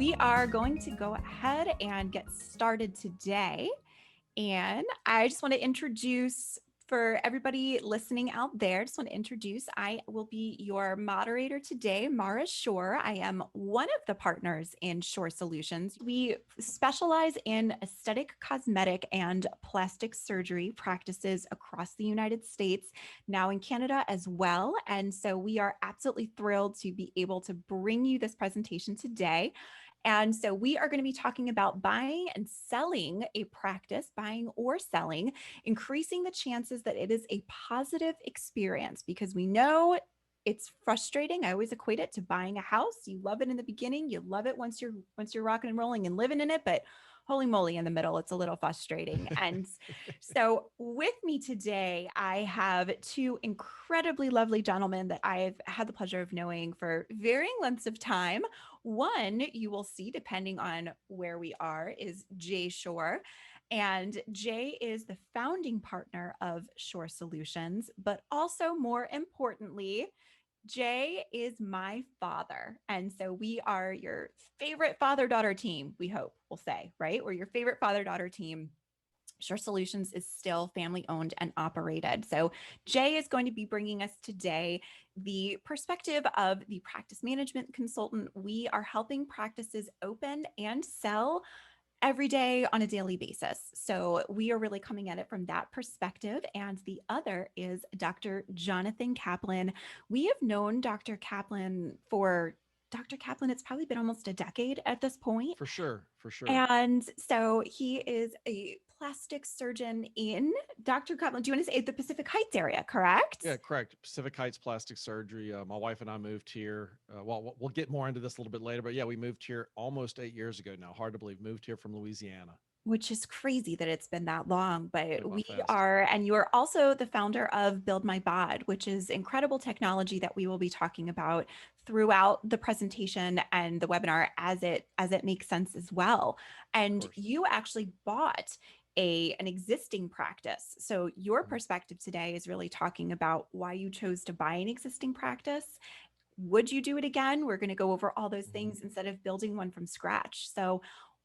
We are going to go ahead and get started today. And I just want to introduce for everybody listening out there, I will be your moderator today, Mara Shorr. I am one of the partners in Shorr Solutions. We specialize in aesthetic, cosmetic, and plastic surgery practices across the United States, now in Canada as well. And so we are absolutely thrilled to be able to bring you this presentation today. And so we are going to be talking about buying and selling a practice, buying or selling, increasing the chances that it is a positive experience, because we know it's frustrating. I always equate it to buying a house. You love it in the beginning, you love it once you're rocking and rolling and living in it, but holy moly, in the middle, it's a little frustrating. And so with me today, I have two incredibly lovely gentlemen that I've had the pleasure of knowing for varying lengths of time. One, you will see, depending on where we are, is Jay Shorr. And Jay is the founding partner of Shorr Solutions, but also more importantly, Jay is my father. And so we are your favorite father-daughter team, we hope, we'll say, right? We're your favorite father-daughter team. Shorr Solutions is still family owned and operated. So Jay is going to be bringing us today the perspective of the practice management consultant. We are helping practices open and sell every day on a daily basis. So we are really coming at it from that perspective. And the other is Dr. Jonathan Kaplan. We have known Dr. Kaplan, it's probably been almost a decade at this point. For sure, for sure. And so he is a plastic surgeon in Dr. Kaplan. Do you want to say the Pacific Heights area, correct? Yeah, correct. Pacific Heights Plastic Surgery. My wife and I moved here. We'll get more into this a little bit later, but yeah, we moved here almost 8 years ago now. Hard to believe. Moved here from Louisiana. Which is crazy that it's been that long, Went but by we fast. are, and you are also the founder of BuildMyBod, which is incredible technology that we will be talking about throughout the presentation and the webinar as it makes sense as well. Of And course. you actually bought an existing practice. So your Mhm. perspective today is really talking about why you chose to buy an existing practice. Would you do it again? We're going to go over all those Mhm. things instead of building one from scratch. So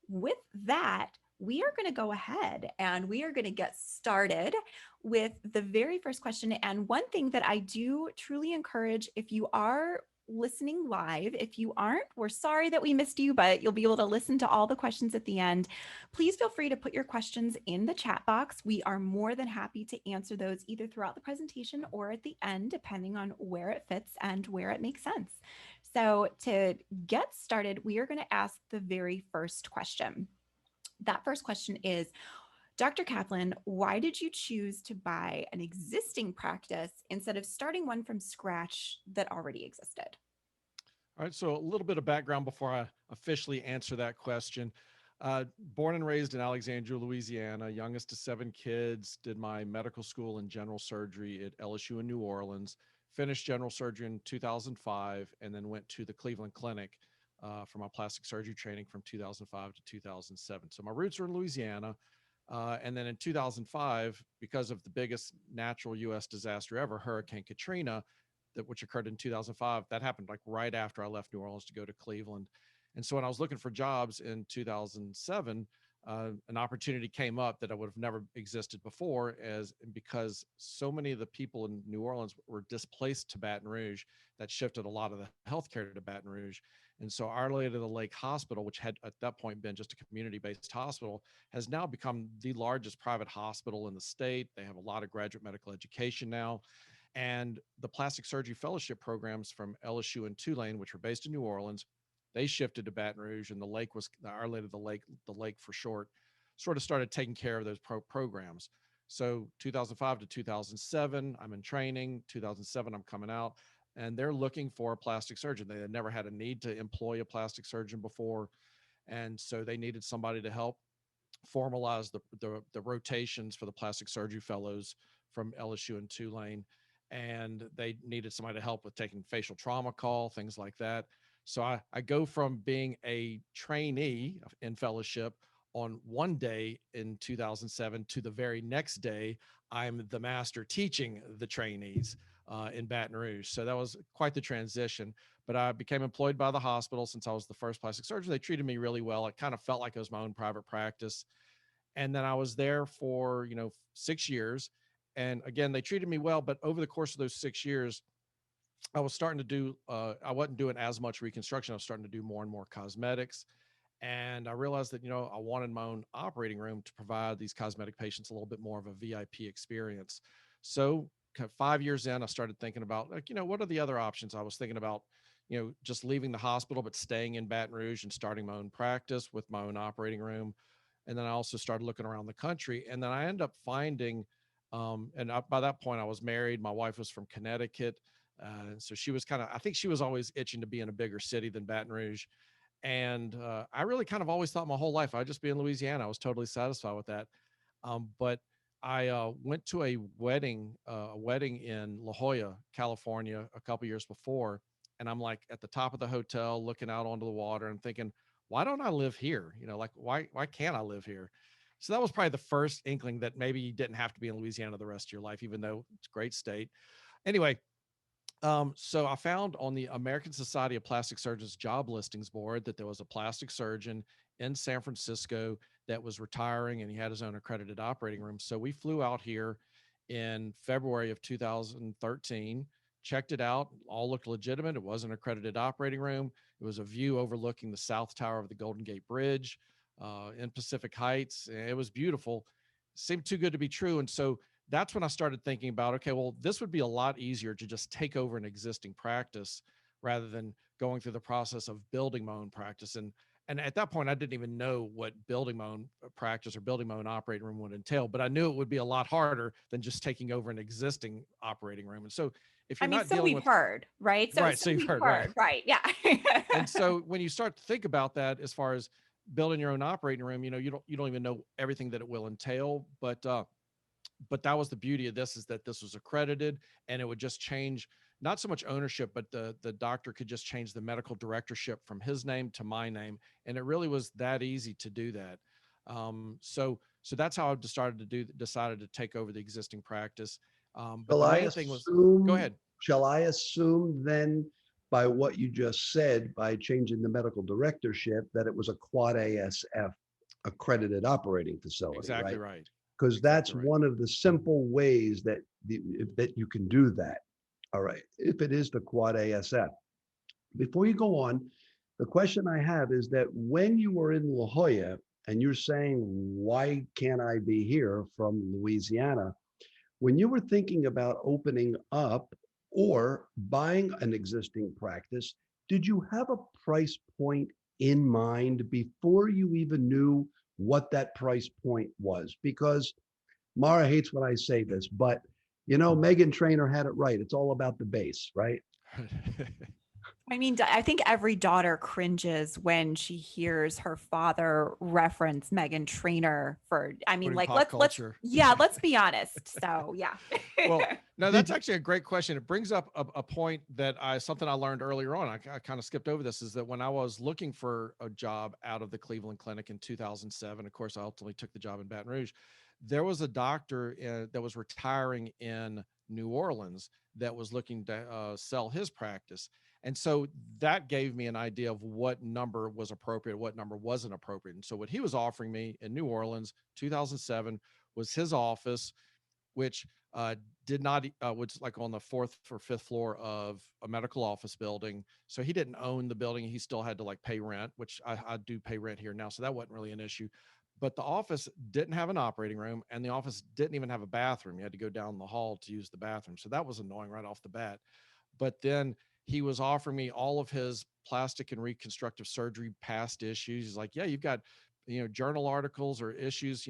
with that, we are going to go ahead and we are going to get started with the very first question. And one thing that I do truly encourage, if you are listening live, if you aren't, we're sorry that we missed you, but you'll be able to listen to all the questions at the end. Please feel free to put your questions in the chat box. We are more than happy to answer those either throughout the presentation or at the end, depending on where it fits and where it makes sense. So to get started, we are going to ask the very first question. That first question is, Dr. Kaplan, why did you choose to buy an existing practice instead of starting one from scratch that already existed? All right. So a little bit of background before I officially answer that question. Born and raised in Alexandria, Louisiana, youngest of 7 kids, did my medical school in general surgery at LSU in New Orleans, finished general surgery in 2005, and then went to the Cleveland Clinic for my plastic surgery training from 2005 to 2007. So my roots are in Louisiana. And then in 2005, because of the biggest natural U.S. disaster ever, Hurricane Katrina, which occurred in 2005, that happened like right after I left New Orleans to go to Cleveland. And so when I was looking for jobs in 2007, an opportunity came up that I would have never existed before, as because so many of the people in New Orleans were displaced to Baton Rouge. That shifted a lot of the healthcare to Baton Rouge. And so Our Lady of the Lake Hospital, which had at that point been just a community-based hospital, has now become the largest private hospital in the state. They have a lot of graduate medical education now. And the plastic surgery fellowship programs from LSU and Tulane, which were based in New Orleans, they shifted to Baton Rouge, and the lake was Our Lady of the Lake for short, sort of started taking care of those programs. So 2005 to 2007, I'm in training. 2007, I'm coming out, and they're looking for a plastic surgeon. They had never had a need to employ a plastic surgeon before, and so they needed somebody to help formalize the rotations for the plastic surgery fellows from LSU and Tulane. And they needed somebody to help with taking facial trauma call, things like that. So I go from being a trainee in fellowship on one day in 2007 to the very next day, I'm the master teaching the trainees in Baton Rouge. So that was quite the transition. but I became employed by the hospital since I was the first plastic surgeon. They treated me really well. It kind of felt like it was my own private practice. And then I was there for, 6 years. And again, they treated me well, but over the course of those 6 years, I was starting to do, I wasn't doing as much reconstruction. I was starting to do more and more cosmetics. And I realized that, I wanted my own operating room to provide these cosmetic patients a little bit more of a VIP experience. So 5 years in, I started thinking about, like, what are the other options? I was thinking about, just leaving the hospital, but staying in Baton Rouge and starting my own practice with my own operating room. And then I also started looking around the country. And then I ended up finding, by that point, I was married. My wife was from Connecticut. So she was I think she was always itching to be in a bigger city than Baton Rouge. And I really kind of always thought my whole life I'd just be in Louisiana. I was totally satisfied with that. But I went to a wedding in La Jolla, California, a couple years before, and I'm like at the top of the hotel, looking out onto the water, and thinking, why don't I live here? Like why can't I live here? So that was probably the first inkling that maybe you didn't have to be in Louisiana the rest of your life, even though it's a great state. Anyway, so I found on the American Society of Plastic Surgeons job listings board that there was a plastic surgeon in San Francisco that was retiring, and he had his own accredited operating room. So we flew out here in February of 2013, checked it out, all looked legitimate. It was an accredited operating room. It was a view overlooking the South Tower of the Golden Gate Bridge in Pacific Heights. It was beautiful. Seemed too good to be true. And so that's when I started thinking about, okay, well, this would be a lot easier to just take over an existing practice rather than going through the process of building my own practice. And at that point, I didn't even know what building my own practice or building my own operating room would entail, but I knew it would be a lot harder than just taking over an existing operating room. And so if I you're mean, not so dealing we've with, heard, right? So right, so so you've we've heard, right. heard, right? Yeah. And so when you start to think about that, as far as building your own operating room, you don't even know everything that it will entail, but that was the beauty of this, is that this was accredited, and it would just change not so much ownership, but the doctor could just change the medical directorship from his name to my name. And it really was that easy to do that. So that's how I decided to take over the existing practice. But Shall the I main thing was, go assume, ahead. shall I assume then by what you just said, by changing the medical directorship, that it was a quad ASF accredited operating facility, Exactly right? right. Because Exactly that's right. one of the simple ways that that you can do that. All right, if it is the quad ASF. Before you go on, the question I have is that when you were in La Jolla and you're saying, why can't I be here from Louisiana? When you were thinking about opening up or buying an existing practice, did you have a price point in mind before you even knew what that price point was? Because Mara hates when I say this, but Megan Trainor had it right. It's all about the base, right? I mean, I think every daughter cringes when she hears her father reference Megan Trainor for, I mean, Putting like, pop let's, culture. yeah, let's be honest. So, yeah. Well, no, Did that's actually a great question. It brings up a point that something I learned earlier on. I kind of skipped over this, is that when I was looking for a job out of the Cleveland Clinic in 2007, of course, I ultimately took the job in Baton Rouge. There was a doctor that was retiring in New Orleans that was looking to sell his practice. And so that gave me an idea of what number was appropriate, what number wasn't appropriate. And so what he was offering me in New Orleans, 2007, was his office, which did not was like on the fourth or fifth floor of a medical office building. So he didn't own the building. He still had to like pay rent, which I do pay rent here now, so that wasn't really an issue. But the office didn't have an operating room, and the office didn't even have a bathroom. You had to go down the hall to use the bathroom. So that was annoying right off the bat. But then he was offering me all of his plastic and reconstructive surgery past issues. He's like, yeah, you've got, journal articles or issues,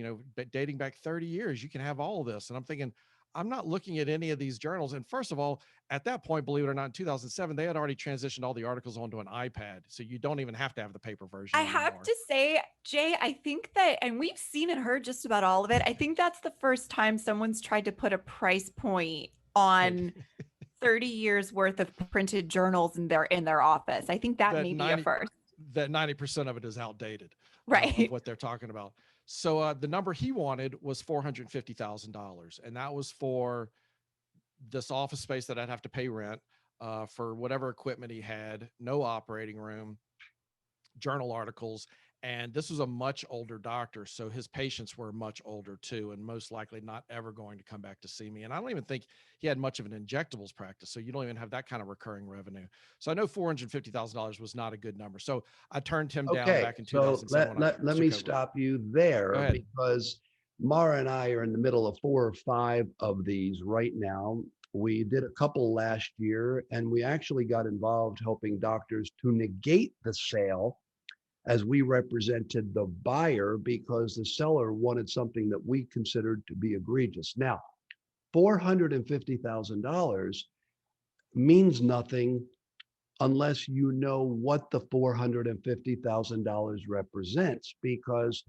dating back 30 years. You can have all of this. And I'm thinking, I'm not looking at any of these journals. And first of all, at that point, believe it or not, in 2007, they had already transitioned all the articles onto an iPad. So you don't even have to have the paper version I have anymore. to say, Jay, I think that, and we've seen and heard just about all of it. I think that's the first time someone's tried to put a price point on 30 years worth of printed journals in their office. I think that that may be a 90 first. that 90% of it is outdated of Right. what they're talking about. So the number he wanted was $450,000, and that was for this office space that I'd have to pay rent. for whatever equipment he had, no operating room, journal articles. And this was a much older doctor. So his patients were much older too, and most likely not ever going to come back to see me. And I don't even think he had much of an injectables practice. So you don't even have that kind of recurring revenue. So I know $450,000 was not a good number. So I turned him down Okay, back in so 2007 when I let me took over. stop you Go there ahead. because Mara and I are in the middle of 4 or 5 of these right now. We did a couple last year, and we actually got involved helping doctors to negate the sale as we represented the buyer because the seller wanted something that we considered to be egregious. Now, $450,000 means nothing unless you know what the $450,000 represents. Because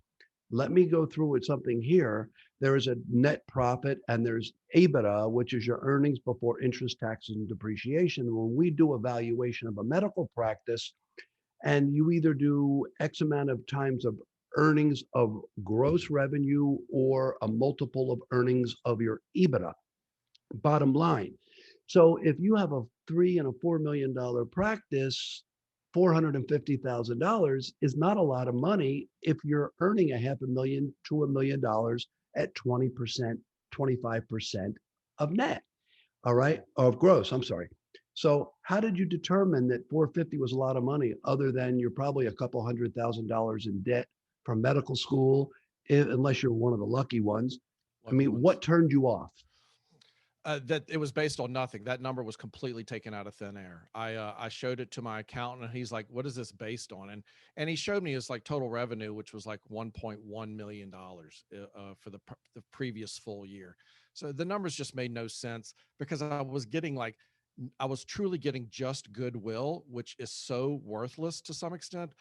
let me go through with something here. There is a net profit and there's EBITDA, which is your earnings before interest, taxes, and depreciation. When we do a valuation of a medical practice, and you either do X amount of times of earnings of gross revenue or a multiple of earnings of your EBITDA, bottom line. So if you have a $3 and $4 million practice, $450,000 is not a lot of money if you're earning a half a million to $1 million at 20%, 25% of net. All right, of gross, I'm sorry. So how did you determine that 450 was a lot of money other than you're probably a couple $100,000 in debt from medical school, unless you're one of the lucky ones? I Lucky mean, ones. what turned you off? That it was based on nothing. That number was completely taken out of thin air. I showed it to my accountant, and he's like, "What is this based on?" And he showed me his like total revenue, which was like $1.1 million for the previous full year. So the numbers just made no sense because I was truly getting just goodwill, which is so worthless to some extent.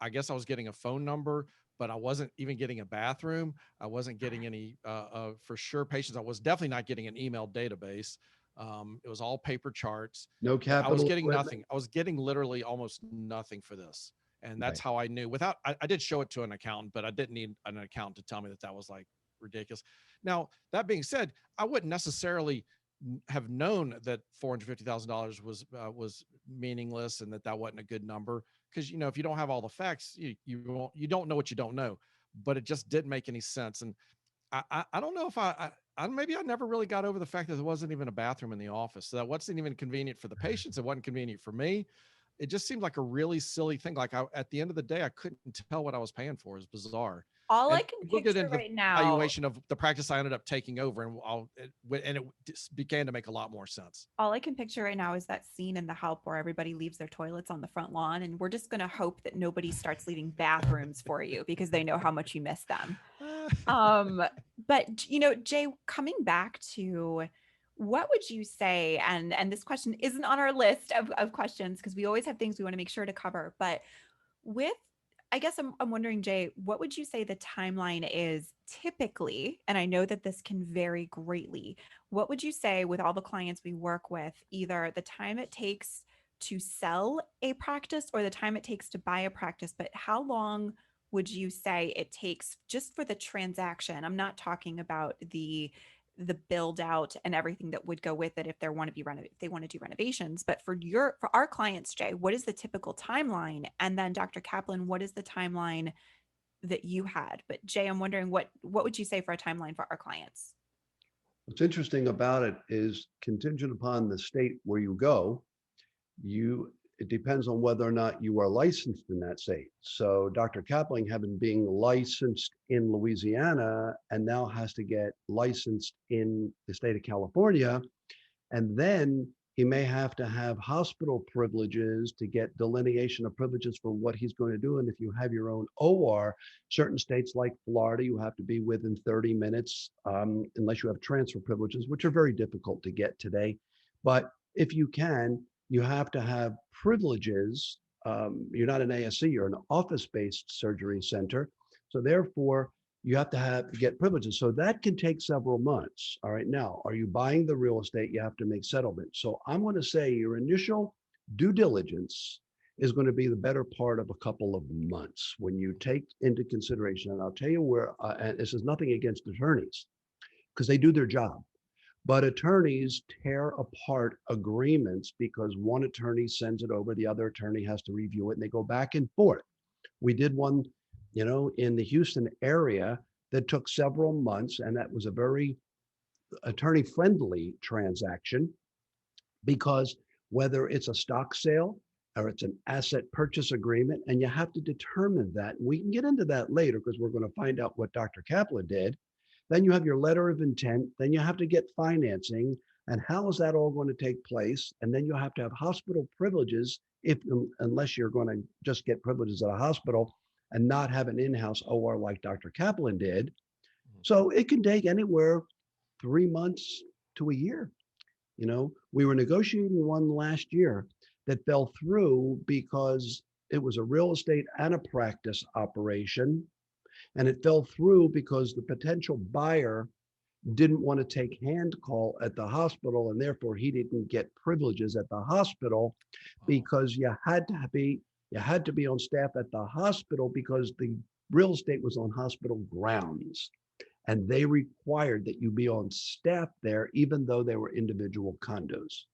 I guess I was getting a phone number, but I wasn't even getting a bathroom. I wasn't getting any for sure patients. I was definitely not getting an email database. It was all paper charts. No I was capital getting equipment? nothing. I was getting literally almost nothing for this. And that's Right. how I knew without, I did show it to an accountant, but I didn't need an accountant to tell me that that was like ridiculous. Now, that being said, I wouldn't necessarily have known that $450,000 was meaningless and that that wasn't a good number because if you don't have all the facts, you don't know what you don't know. But it just didn't make any sense. And I don't know if I maybe I never really got over the fact that there wasn't even a bathroom in the office. So that wasn't even convenient for the patients. It wasn't convenient for me. It just seemed like a really silly thing. Like at the end of the day, I couldn't tell what I was paying for. It was bizarre. All I And can we'll get picture into the right now, valuation of the practice I ended up taking over, and it just began to make a lot more sense. all I can picture right now is that scene in The Help where everybody leaves their toilets on the front lawn, and we're just going to hope that nobody starts leaving bathrooms for you because they know how much you miss them. But Jay, coming back to what would you say, and this question isn't on our list of questions because we always have things we want to make sure to cover, but with I guess I'm wondering, Jay, what would you say the timeline is typically? And I know that this can vary greatly. What would you say with all the clients we work with, either the time it takes to sell a practice or the time it takes to buy a practice, but how long would you say it takes just for the transaction? I'm not talking about the build out and everything that would go with it if if they want to do renovations, but for our clients, Jay, what is the typical timeline? And then Dr. Kaplan, what is the timeline that you had? But Jay, I'm wondering what would you say for a timeline for our clients? What's interesting about it is contingent upon the state where you go, it depends on whether or not you are licensed in that state. So Dr. Kaplan, having being licensed in Louisiana and now has to get licensed in the state of California, and then he may have to have hospital privileges to get delineation of privileges for what he's going to do. And if you have your own OR, certain states like Florida, you have to be within 30 minutes, unless you have transfer privileges, which are very difficult to get today. But if you can, you have to have privileges. You're not an ASC, you're an office-based surgery center. So therefore, you have to get privileges. So that can take several months. All right. Now, are you buying the real estate? You have to make settlement. So I'm going to say your initial due diligence is going to be the better part of a couple of months when you take into consideration. And I'll tell you where, and this is nothing against attorneys because they do their job. But attorneys tear apart agreements because one attorney sends it over, the other attorney has to review it, and they go back and forth. We did one, in the Houston area that took several months, and that was a very attorney-friendly transaction because whether it's a stock sale or it's an asset purchase agreement, and you have to determine that. We can get into that later because we're going to find out what Dr. Kaplan did. Then you have your letter of intent. Then you have to get financing. And how is that all going to take place? And then you have to have hospital privileges if unless you're going to just get privileges at a hospital and not have an in-house OR like Dr. Kaplan did. So it can take anywhere 3 months to a year. We were negotiating one last year that fell through because it was a real estate and a practice operation. And it fell through because the potential buyer didn't want to take hand call at the hospital, and therefore he didn't get privileges at the hospital because you had to be on staff at the hospital because the real estate was on hospital grounds. And they required that you be on staff there, even though they were individual condos.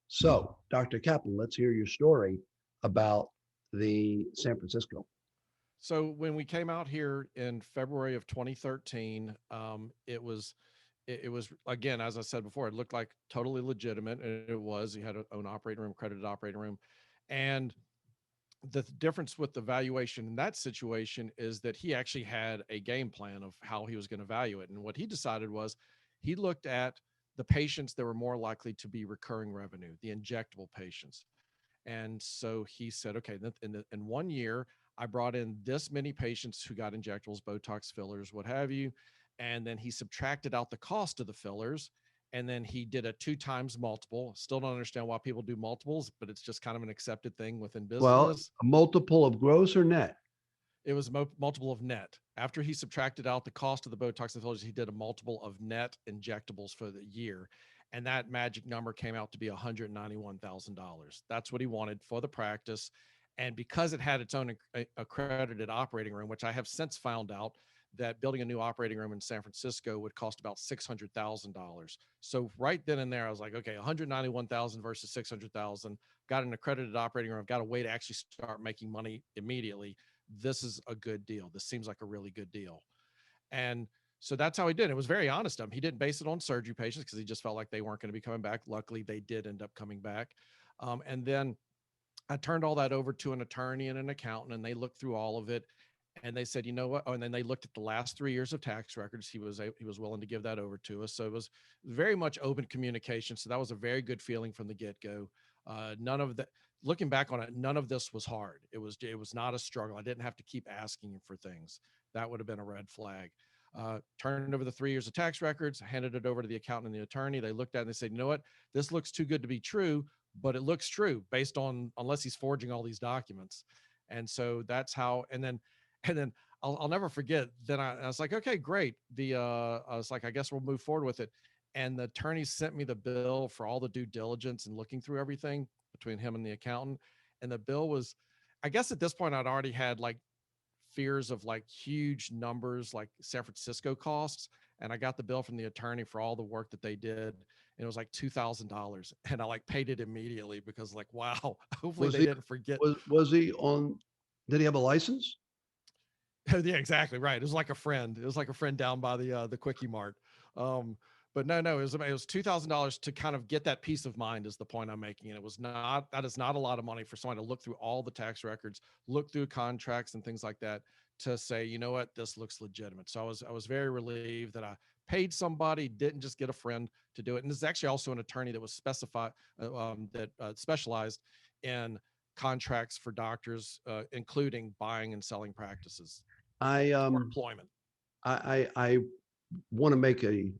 So, Dr. Kaplan, let's hear your story about the San Francisco. So when we came out here in February of 2013, it was again, as I said before, it looked like totally legitimate, and it was. He had an own operating room, accredited operating room, and the difference with the valuation in that situation is that he actually had a game plan of how he was going to value it. And what he decided was he looked at the patients that were more likely to be recurring revenue, the injectable patients. And so he said, okay, in 1 year, I brought in this many patients who got injectables, Botox fillers, what have you. And then he subtracted out the cost of the fillers. And then he did a 2 times multiple. Still don't understand why people do multiples, but it's just kind of an accepted thing within Well, business. a multiple of gross or net? It was multiple of net. After he subtracted out the cost of the Botox and fillers, he did a multiple of net injectables for the year. And that magic number came out to be $191,000. That's what he wanted for the practice. And because it had its own accredited operating room, which I have since found out that building a new operating room in San Francisco would cost about $600,000. So right then and there, I was like, okay, 191,000 versus 600,000. Got an accredited operating room. I've got a way to actually start making money immediately. This is a good deal. This seems like a really good deal. And so that's how he did. It was very honest of him. He didn't base it on surgery patients because he just felt like they weren't going to be coming back. Luckily, they did end up coming back. And then I turned all that over to an attorney and an accountant, and they looked through all of it. And they said, you know what? Oh, and then they looked at the last 3 years of tax records. He was willing to give that over to us. So it was very much open communication. So that was a very good feeling from the get-go. None of that, looking back on it, none of this was hard. It was not a struggle. I didn't have to keep asking him for things. That would have been a red flag. Turned over the 3 years of tax records, handed it over to the accountant and the attorney. They looked at it and they said, you know what? This looks too good to be true, but it looks true based on, unless he's forging all these documents. And so that's how, and then I'll never forget. Then I was like, okay, great. I was like, I guess we'll move forward with it. And the attorney sent me the bill for all the due diligence and looking through everything between him and the accountant. And the bill was, I guess at this point I'd already had like fears of like huge numbers, like San Francisco costs. And I got the bill from the attorney for all the work that they did. And it was like $2,000. And I like paid it immediately because like, wow, hopefully Was they he didn't forget. was he on? Did he have a license? Yeah, exactly right. It was like a friend. It was like a friend down by the Quickie Mart. But no, it was $2,000 to kind of get that peace of mind is the point I'm making. And that is not a lot of money for someone to look through all the tax records, look through contracts and things like that to say, you know what, this looks legitimate. So I was very relieved that I paid somebody, didn't just get a friend to do it. And this is actually also an attorney that was specialized in contracts for doctors, including buying and selling practices I or employment. I want to make a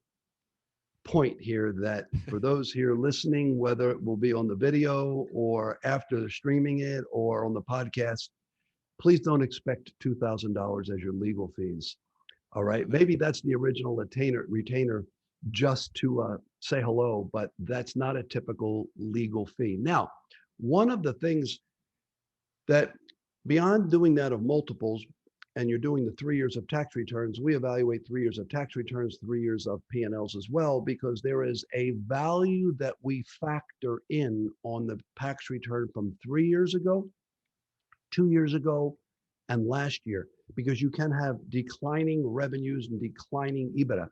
point here that for those here listening, whether it will be on the video or after streaming it or on the podcast, please don't expect $2,000 as your legal fees. All right. Maybe that's the original retainer just to say hello, but that's not a typical legal fee. Now, one of the things that beyond doing that of multiples, and you're doing the 3 years of tax returns, we evaluate 3 years of tax returns, 3 years of P&Ls as well, because there is a value that we factor in on the tax return from 3 years ago, 2 years ago, and last year, because you can have declining revenues and declining EBITDA.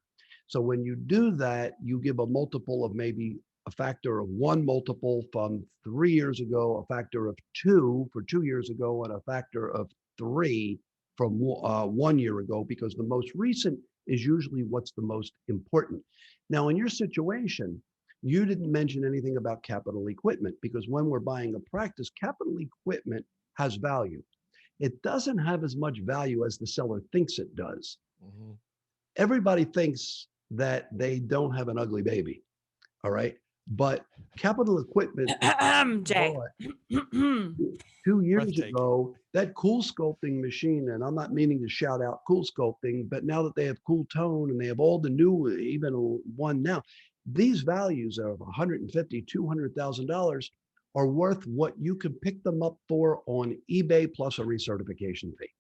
So when you do that, you give a multiple of maybe a factor of one multiple from 3 years ago, a factor of two for 2 years ago, and a factor of three from 1 year ago, because the most recent is usually what's the most important. Now, in your situation, you didn't mention anything about capital equipment, because when we're buying a practice, capital equipment has value. It doesn't have as much value as the seller thinks it does. Mhm. Everybody thinks that they don't have an ugly baby. All right. But capital equipment that you Jay. bought 2 years Breathtaking. ago, that cool sculpting machine, and I'm not meaning to shout out cool sculpting, but now that they have cool tone and they have all the new, even one now, these values of 150, $200,000 are worth what you can pick them up for on eBay plus a recertification fee.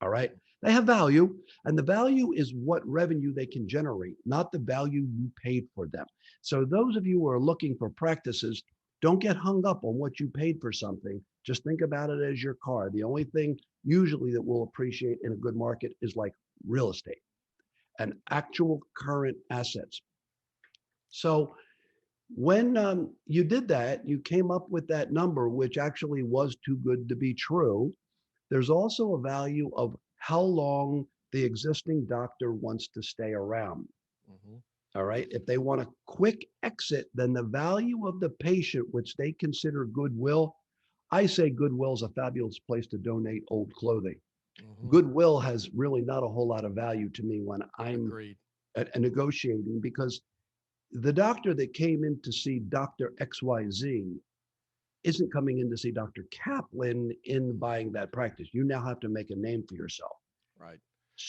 All right. They have value, and the value is what revenue they can generate, not the value you paid for them. So, those of you who are looking for practices, don't get hung up on what you paid for something. Just think about it as your car. The only thing usually that will appreciate in a good market is like real estate and actual current assets. So, when you did that, you came up with that number, which actually was too good to be true. There's also a value of how long the existing doctor wants to stay around. Mhm. All right. If they want a quick exit, then the value of the patient, which they consider goodwill, I say Goodwill is a fabulous place to donate old clothing. Mhm. Goodwill has really not a whole lot of value to me when I'm Agreed. negotiating, because the doctor that came in to see Dr. XYZ isn't coming in to see Dr. Kaplan in buying that practice. You now have to make a name for yourself. Right.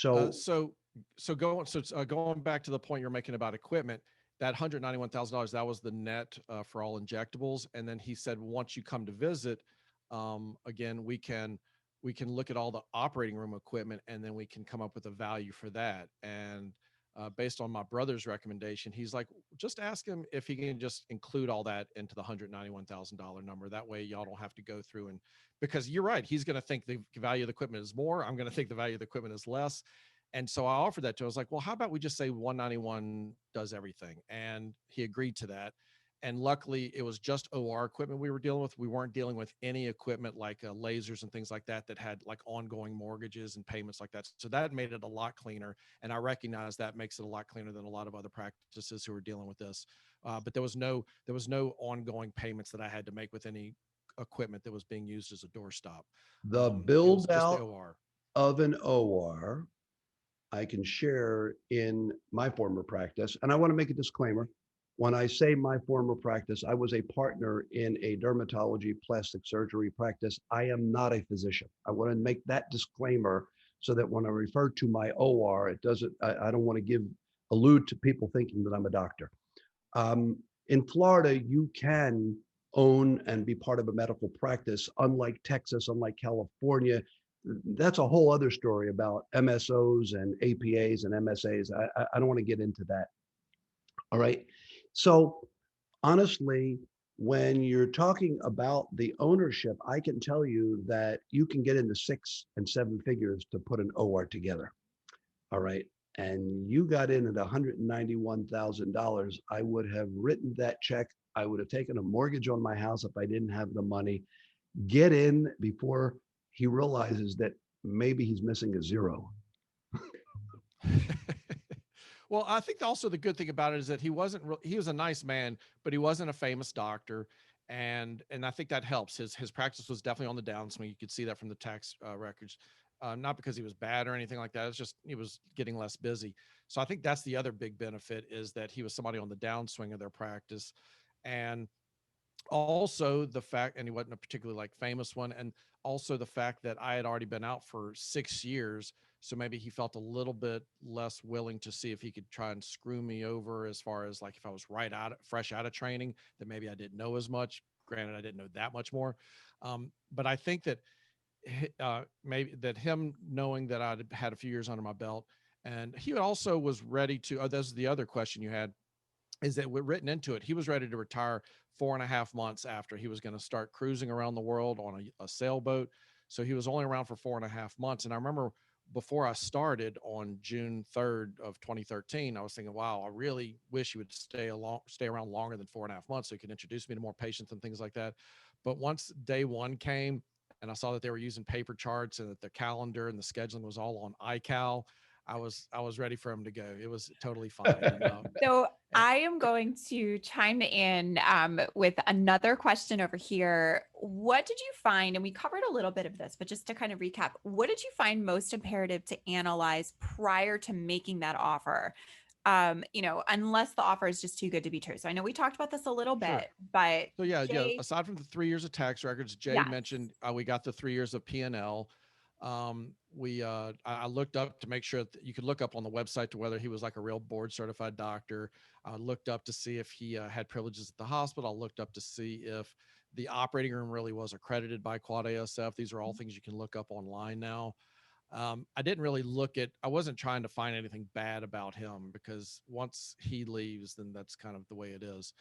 Uh, So so going back to the point you're making about equipment, that $191,000, that was the net for all injectables. And then he said, once you come to visit, again, we can look at all the operating room equipment, and then we can come up with a value for that. And based on my brother's recommendation, he's like, just ask him if he can just include all that into the $191,000 number. That way, y'all don't have to go through, and because you're right, he's going to think the value of the equipment is more. I'm going to think the value of the equipment is less. And so I offered that to him. I was like, well, how about we just say 191 does everything? And he agreed to that. And luckily, it was just OR equipment we were dealing with. We weren't dealing with any equipment like lasers and things like that that had like ongoing mortgages and payments like that. So that made it a lot cleaner. And I recognize that makes it a lot cleaner than a lot of other practices who are dealing with this. But there was no ongoing payments that I had to make with any equipment that was being used as a doorstop. the It was build just the out OR. of an OR, I can share in my former practice. And I want to make a disclaimer. When I say my former practice, I was a partner in a dermatology plastic surgery practice. I am not a physician. I want to make that disclaimer so that when I refer to my OR, it doesn't, I don't want to allude to people thinking that I'm a doctor. In Florida, you can own and be part of a medical practice, unlike Texas, unlike California. That's a whole other story about MSOs and APAs and MSAs. I don't want to get into that. All right. So honestly, when you're talking about the ownership, I can tell you that you can get into 6 and 7 figures to put an OR together. All right. And you got in at $191,000. I would have written that check. I would have taken a mortgage on my house if I didn't have the money. Get in before he realizes that maybe he's missing a zero. Well, I think also the good thing about it is that he was a nice man, but he wasn't a famous doctor. And I think that helps. His practice was definitely on the downswing. You could see that from the tax records. Not because he was bad or anything like that. It's just he was getting less busy. So I think that's the other big benefit, is that he was somebody on the downswing of their practice. And also the fact, and he wasn't a particularly like famous one, and also the fact that I had already been out for 6 years, so maybe he felt a little bit less willing to see if he could try and screw me over, as far as like if I was fresh out of training, that maybe I didn't know as much. Granted, I didn't know that much more. But I think that maybe that him knowing that I'd had a few years under my belt, and he also was ready to. Oh, this is the other question you had, is that we're written into it. He was ready to retire 4.5 months after he was going to start cruising around the world on a sailboat. So he was only around for 4.5 months. And I remember before I started on June 3rd of 2013, I was thinking, wow, I really wish he would stay around longer than 4.5 months so he could introduce me to more patients and things like that. But once day one came and I saw that they were using paper charts and that the calendar and the scheduling was all on iCal, I was ready for him to go. It was totally fine. So And I am going to chime in with another question over here. What did you find? And we covered a little bit of this, but just to kind of recap, what did you find most imperative to analyze prior to making that offer? Unless the offer is just too good to be true. So I know we talked about this a little sure. bit, but So yeah, Jay, aside from the 3 years of tax records, Jay yes. mentioned we got the 3 years of P&L. I looked up to make sure that you could look up on the website to whether he was like a real board certified doctor. I looked up to see if he had privileges at the hospital. I looked up to see if the operating room really was accredited by Quad ASF. These are all things you can look up online now. I didn't really I wasn't trying to find anything bad about him because once he leaves, then that's kind of the way it is.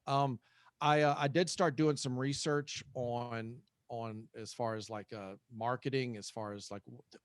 Um, I did start doing some research on as far as like marketing, as far as like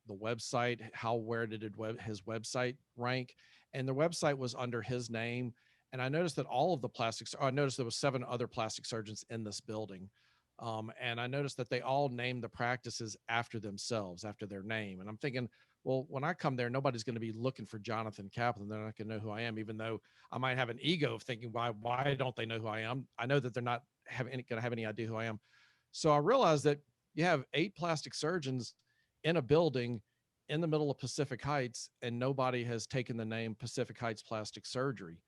the website, where did his website rank, and the website was under his name. And I noticed that all of the plastics. I noticed there was 7 other plastic surgeons in this building, and I noticed that they all named the practices after themselves, after their name. And I'm thinking, well, when I come there, nobody's going to be looking for Jonathan Kaplan. They're not going to know who I am, even though I might have an ego of thinking, why don't they know who I am? I know that they're not going to have any idea who I am. So I realized that you have 8 plastic surgeons in a building in the middle of Pacific Heights, and nobody has taken the name Pacific Heights Plastic Surgery.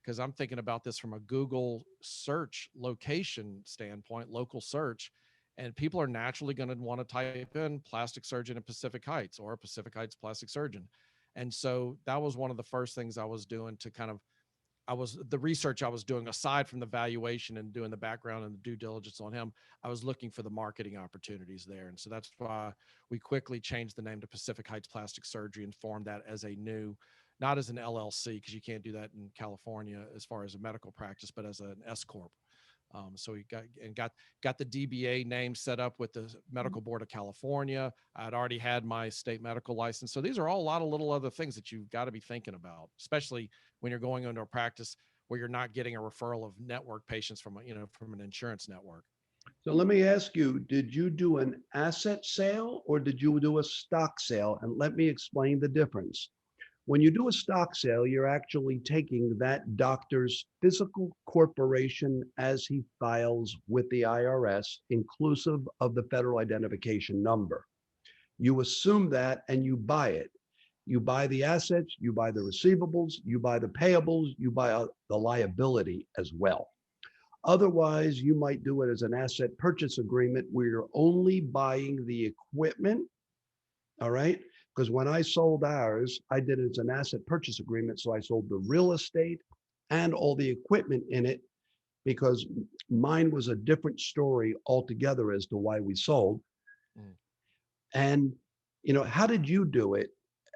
Because I'm thinking about this from a Google search location standpoint, local search, and people are naturally going to want to type in plastic surgeon in Pacific Heights or Pacific Heights plastic surgeon. And so that was one of the first things I was doing to kind of the research I was doing, aside from the valuation and doing the background and the due diligence on him, I was looking for the marketing opportunities there. And so that's why we quickly changed the name to Pacific Heights Plastic Surgery and formed that as a new, not as an LLC, because you can't do that in California as far as a medical practice, but as an S Corp. So we got the DBA name set up with the Medical Board of California. I'd already had my state medical license. So these are all a lot of little other things that you've got to be thinking about, especially when you're going into a practice where you're not getting a referral of network patients from an insurance network. So let me ask you, did you do an asset sale or did you do a stock sale? And let me explain the difference. When you do a stock sale, you're actually taking that doctor's physical corporation as he files with the IRS, inclusive of the federal identification number. You assume that and you buy it. You buy the assets, you buy the receivables, you buy the payables, you buy the liability as well. Otherwise, you might do it as an asset purchase agreement where you're only buying the equipment. All right. Because when I sold ours, I did it as an asset purchase agreement. So I sold the real estate and all the equipment in it because mine was a different story altogether as to why we sold. Mm. And, how did you do it?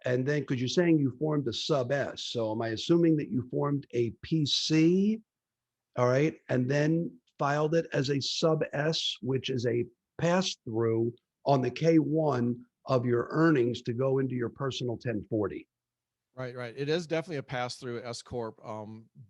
And then, because you're saying you formed a sub S. So am I assuming that you formed a PC? All right. And then filed it as a sub S, which is a pass through on the K1 of your earnings to go into your personal 1040. Right. It is definitely a pass through S Corp.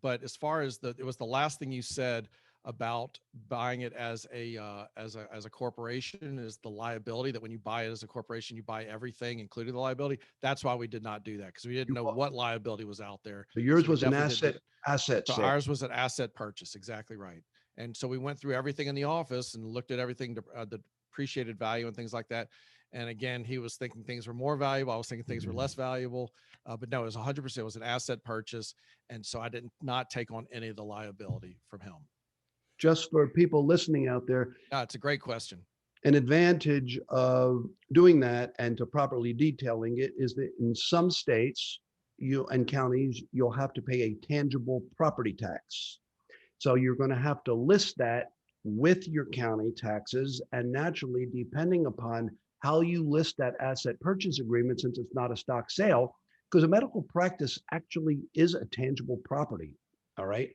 But as far as it was the last thing you said about buying it as a corporation, is the liability, that when you buy it as a corporation, you buy everything, including the liability. That's why we did not do that, because we didn't know what liability was out there. So yours So we was an definitely didn't. asset So sale. ours was an asset purchase. Exactly right. And so we went through everything in the office and looked at everything, the appreciated value and things like that. And again, he was thinking things were more valuable. I was thinking things were less valuable. But no, it was 100%. It was an asset purchase. And so I did not take on any of the liability from him. Just for people listening out there, It's a great question. an advantage of doing that and to properly detailing it is that in some states and counties, you'll have to pay a tangible property tax. So you're going to have to list that with your county taxes. And naturally, depending upon how you list that asset purchase agreement since it's not a stock sale, because a medical practice actually is a tangible property. All right.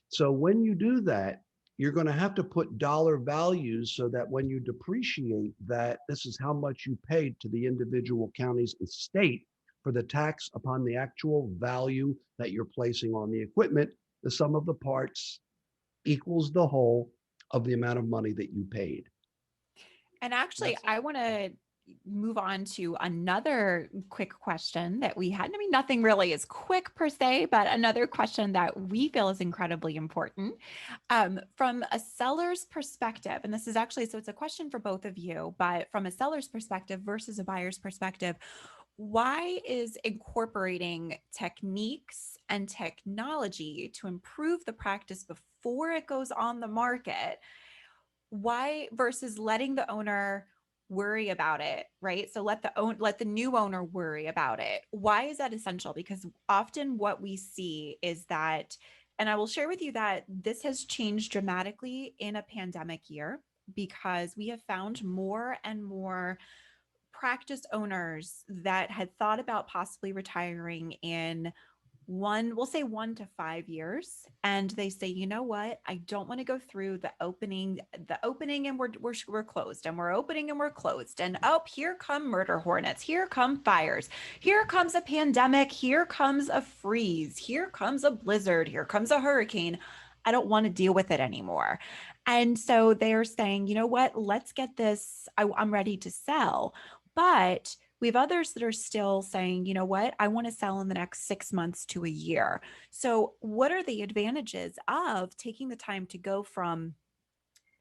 So when you do that, you're going to have to put dollar values so that when you depreciate that, this is how much you paid to the individual counties and state for the tax upon the actual value that you're placing on the equipment. The sum of the parts equals the whole of the amount of money that you paid. And actually, That's I want to move on to another quick question that we had. I mean, nothing really is quick per se, but another question that we feel is incredibly important from a seller's perspective. And this is actually, so it's a question for both of you, but from a seller's perspective versus a buyer's perspective, why is incorporating techniques and technology to improve the practice before it goes on the market, why versus letting the owner worry about it, right? So let the new owner worry about it. Why is that essential? Because often what we see is that, and I will share with you that this has changed dramatically in a pandemic year, because we have found more and more practice owners that had thought about possibly retiring in we'll say 1 to 5 years, and they say, you know what, I don't want to go through the opening and we're closed, and we're opening and we're closed, and oh, here come murder hornets, here come fires, here comes a pandemic, here comes a freeze, here comes a blizzard, here comes a hurricane. I don't want to deal with it anymore. And so they're saying, you know what, let's get this, I'm ready to sell. But we have others that are still saying, you know what, I want to sell in the next 6 months to a year. So, what are the advantages of taking the time to go from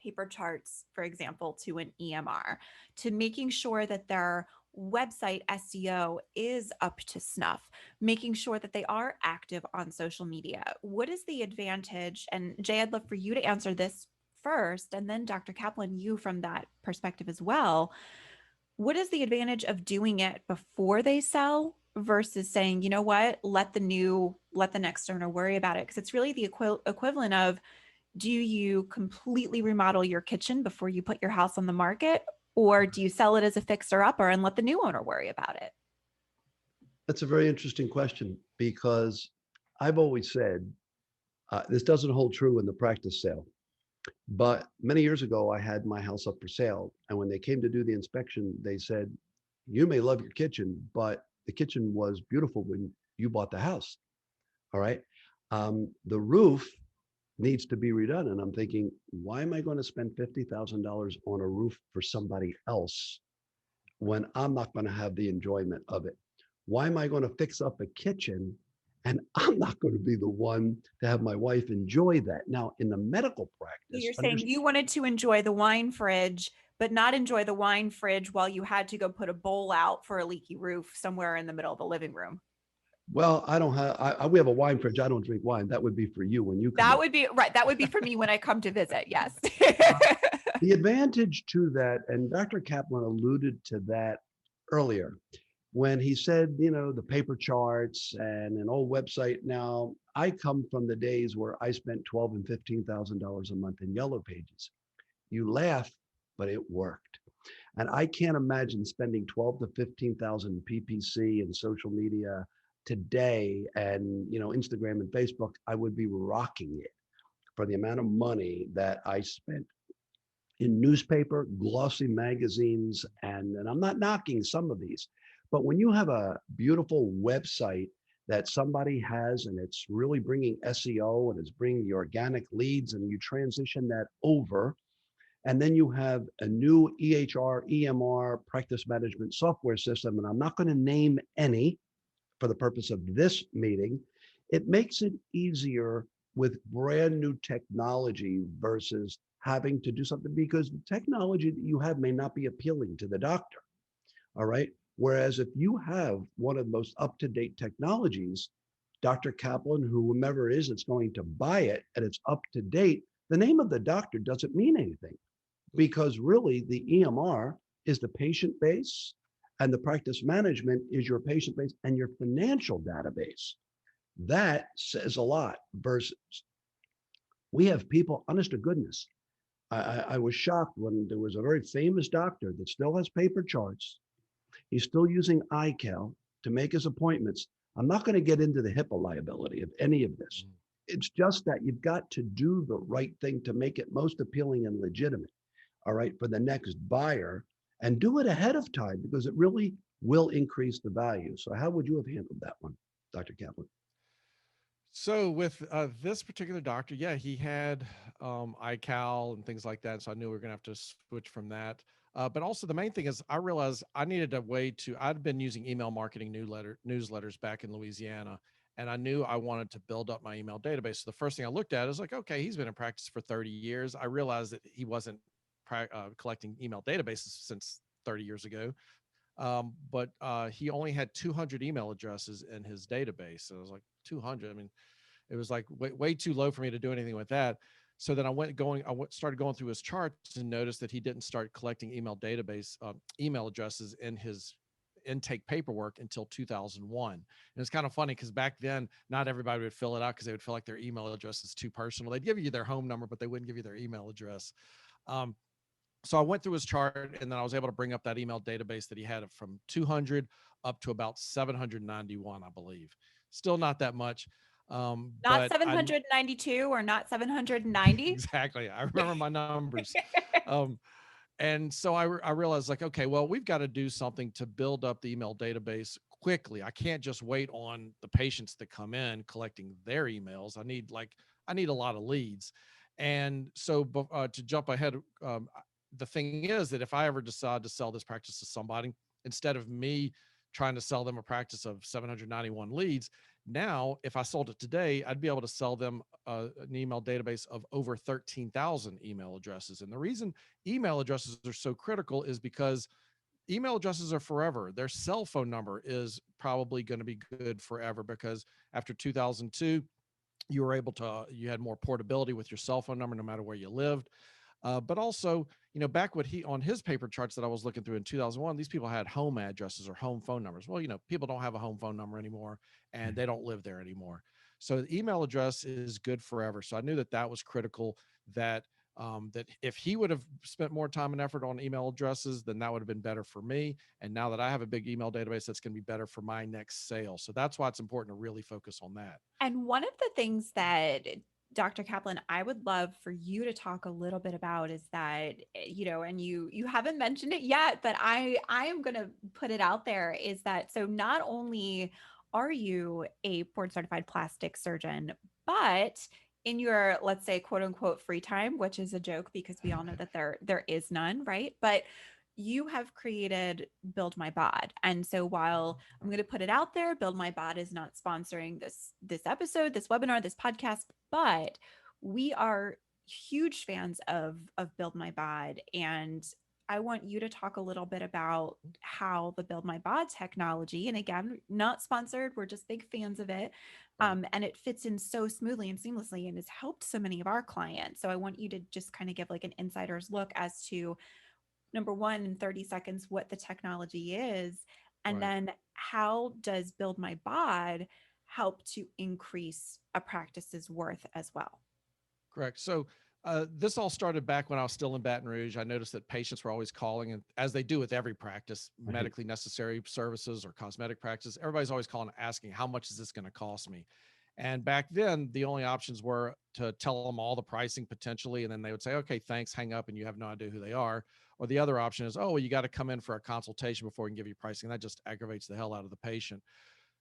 paper charts, for example, to an EMR, to making sure that their website SEO is up to snuff, making sure that they are active on social media? What is the advantage? And Jay, I'd love for you to answer this first, and then Dr. Kaplan, you from that perspective as well. What is the advantage of doing it before they sell versus saying, you know what, let the next owner worry about it? Because it's really the equivalent of, do you completely remodel your kitchen before you put your house on the market? Or do you sell it as a fixer upper and let the new owner worry about it? That's a very interesting question because I've always said this doesn't hold true in the practice sale. But many years ago, I had my house up for sale. And when they came to do the inspection, they said, you may love your kitchen, but the kitchen was beautiful when you bought the house. All right. The roof needs to be redone. And I'm thinking, why am I going to spend $50,000 on a roof for somebody else when I'm not going to have the enjoyment of it? Why am I going to fix up a kitchen and I'm not going to be the one to have my wife enjoy that? Now, in the medical So practice, you're saying you wanted to enjoy the wine fridge, but not enjoy the wine fridge while you had to go put a bowl out for a leaky roof somewhere in the middle of the living room. well, I don't have, we have a wine fridge. I don't drink wine. That would be for you when you come That in. would be right. That would be for me when I come to visit. Yes. The advantage to that, and Dr. Kaplan alluded to that earlier when he said, the paper charts and an old website. Now, I come from the days where I spent $12,000 and $15,000 a month in yellow pages. You laugh, but it worked. And I can't imagine spending 12 to 15,000 PPC and social media today and, Instagram and Facebook. I would be rocking it for the amount of money that I spent in newspaper, glossy magazines, and I'm not knocking some of these, but when you have a beautiful website that somebody has and it's really bringing SEO and it's bringing the organic leads and you transition that over, and then you have a new EHR, EMR practice management software system, and I'm not going to name any for the purpose of this meeting, it makes it easier with brand new technology versus having to do something because the technology that you have may not be appealing to the doctor. All right. Whereas if you have one of the most up-to-date technologies, Dr. Kaplan, whomever it is that's going to buy it and it's up to date, the name of the doctor doesn't mean anything because really the EMR is the patient base and the practice management is your patient base and your financial database. That says a lot versus we have people, honest to goodness, I was shocked when there was a very famous doctor that still has paper charts. He's still using iCal to make his appointments. I'm not going to get into the HIPAA liability of any of this. Mm. It's just that you've got to do the right thing to make it most appealing and legitimate, all right, for the next buyer, and do it ahead of time because it really will increase the value. So, how would you have handled that one, Dr. Kaplan? So with this particular doctor, yeah, he had iCal and things like that. So I knew we were going to have to switch from that. But also the main thing is I realized I needed a way to, I'd been using email marketing newsletters back in Louisiana. And I knew I wanted to build up my email database. So the first thing I looked at is like, okay, he's been in practice for 30 years. I realized that he wasn't collecting email databases since 30 years ago. But he only had 200 email addresses in his database. So I was like, 200. I mean, it was like way too low for me to do anything with that. So then started going through his charts and noticed that he didn't start collecting email addresses in his intake paperwork until 2001. And it's kind of funny because back then, not everybody would fill it out because they would feel like their email address is too personal. They'd give you their home number, but they wouldn't give you their email address. Um, so I went through his chart and then I was able to bring up that email database that he had from 200 up to about 791, I believe. Still not that much. Not But I 792 or not 790. exactly, I remember my numbers. Um, and so I realized like, okay, well, we've got to do something to build up the email database quickly. I can't just wait on the patients that come in collecting their emails. I need a lot of leads. And so to jump ahead, the thing is that if I ever decide to sell this practice to somebody, instead of me trying to sell them a practice of 791 leads, now if I sold it today, I'd be able to sell them an email database of over 13,000 email addresses. And the reason email addresses are so critical is because email addresses are forever. Their cell phone number is probably going to be good forever because after 2002, you had more portability with your cell phone number no matter where you lived. But also, back on his paper charts that I was looking through in 2001, these people had home addresses or home phone numbers. Well, people don't have a home phone number anymore and they don't live there anymore. So the email address is good forever. So I knew that that was critical, that that if he would have spent more time and effort on email addresses, then that would have been better for me. And now that I have a big email database, that's going to be better for my next sale. So that's why it's important to really focus on that. And one of the things that Dr. Kaplan, I would love for you to talk a little bit about is that, and you haven't mentioned it yet, but I am going to put it out there is that so not only are you a board certified plastic surgeon, but in your, let's say, quote unquote free time, which is a joke because we all know that there is none, right? But you have created Build My Bod. And so while I'm going to put it out there, Build My Bod is not sponsoring this episode, this webinar, this podcast, but we are huge fans of Build My Bod, and I want you to talk a little bit about how the Build My Bod technology, and again, not sponsored, we're just big fans of it. Right. And it fits in so smoothly and seamlessly and has helped so many of our clients. So I want you to just kind of give like an insider's look as to number one, in 30 seconds, what the technology is, and Right. then how does Build My Bod help to increase a practice's worth as well? Correct. So this all started back when I was still in Baton Rouge. I noticed that patients were always calling, and as they do with every practice, Right. medically necessary services or cosmetic practice, everybody's always calling asking, how much is this going to cost me? And back then, the only options were to tell them all the pricing potentially, and then they would say, okay, thanks, hang up, and you have no idea who they are. Or the other option is, oh, well, you got to come in for a consultation before we can give you pricing. That just aggravates the hell out of the patient.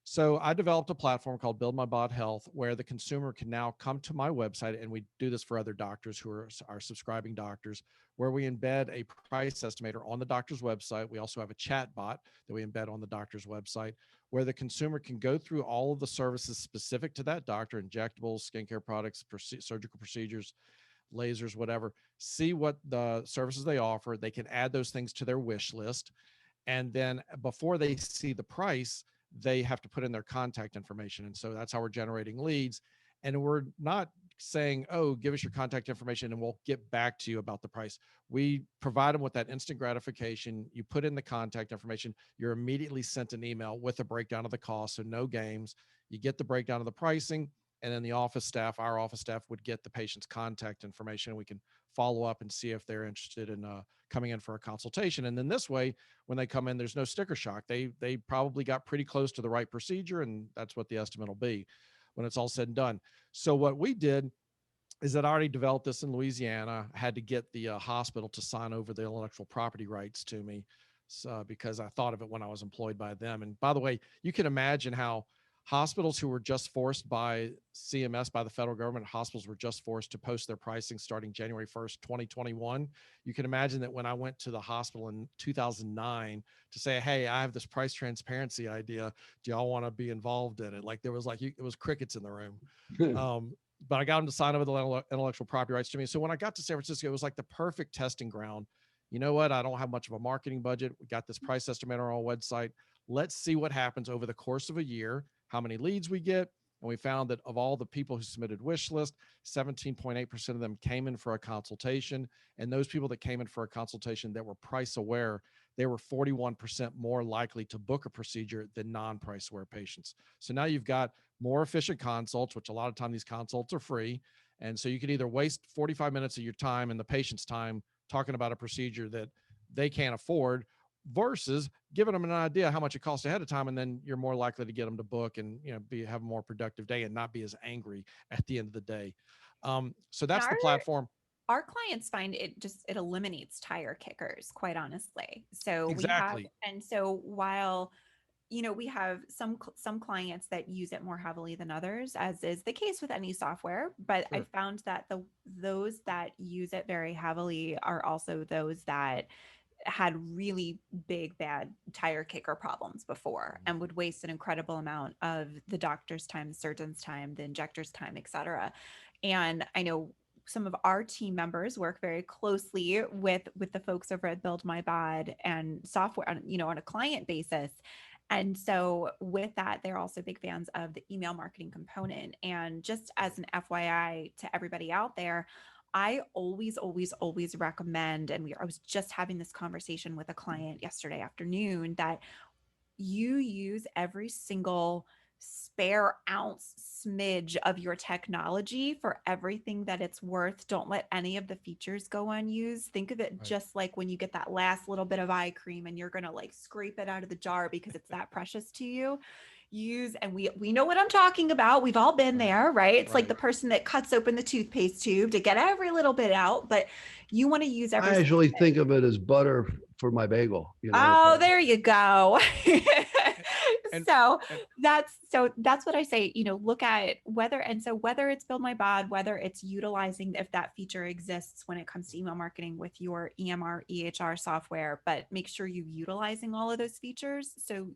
So I developed a platform called Build My Bod Health, where the consumer can now come to my website, and we do this for other doctors who are our subscribing doctors, where we embed a price estimator on the doctor's website. We also have a chat bot that we embed on the doctor's website, where the consumer can go through all of the services specific to that doctor, injectables, skincare products, surgical procedures, lasers, whatever, see what the services they offer. They can add those things to their wish list. And then before they see the price, they have to put in their contact information. And so that's how we're generating leads. And we're not saying, oh, give us your contact information and we'll get back to you about the price. We provide them with that instant gratification. You put in the contact information, you're immediately sent an email with a breakdown of the cost. So no games. You get the breakdown of the pricing. And then the office staff, our office staff, would get the patient's contact information, and we can follow up and see if they're interested in coming in for a consultation. And then this way, when they come in, there's no sticker shock. They probably got pretty close to the right procedure, and that's what the estimate will be when it's all said and done. So what we did is that I already developed this in Louisiana. I had to get the hospital to sign over the intellectual property rights to me, because I thought of it when I was employed by them. And by the way, you can imagine how hospitals who were just forced by CMS, by the federal government, hospitals were just forced to post their pricing starting January 1st, 2021. You can imagine that when I went to the hospital in 2009 to say, hey, I have this price transparency idea. Do y'all want to be involved in it? Like there was it was crickets in the room. But I got them to sign over the intellectual property rights to me. So when I got to San Francisco, it was like the perfect testing ground. You know what? I don't have much of a marketing budget. We got this price estimator on our website. Let's see what happens over the course of a year, how many leads we get. And we found that of all the people who submitted wish list, 17.8% of them came in for a consultation. And those people that came in for a consultation that were price aware, they were 41% more likely to book a procedure than non-price aware patients. So now you've got more efficient consults, which a lot of time these consults are free. And so you can either waste 45 minutes of your time and the patient's time talking about a procedure that they can't afford, versus giving them an idea how much it costs ahead of time. And then you're more likely to get them to book and, have a more productive day and not be as angry at the end of the day. So that's the platform. Our clients find it eliminates tire kickers, quite honestly. So exactly. So while we have some clients that use it more heavily than others, as is the case with any software. But sure. I found that those that use it very heavily are also those that had really big, bad tire kicker problems before and would waste an incredible amount of the doctor's time, the surgeon's time, the injector's time, et cetera. And I know some of our team members work very closely with the folks over at BuildMyBod and software, on a client basis. And so with that, they're also big fans of the email marketing component. And just as an FYI to everybody out there, I always, always, always recommend, and I was just having this conversation with a client yesterday afternoon, that you use every single spare ounce smidge of your technology for everything that it's worth. Don't let any of the features go unused. Think of it just like when you get that last little bit of eye cream and you're going to scrape it out of the jar because it's that precious to you. And we know what I'm talking about. We've all been there, right? It's like the person that cuts open the toothpaste tube to get every little bit out, but you want to use every. I actually think of it as butter for my bagel. Oh, there you go. So that's what I say, look at whether it's BuildMyBod, whether it's utilizing, if that feature exists when it comes to email marketing with your EMR, EHR software, but make sure you're utilizing all of those features so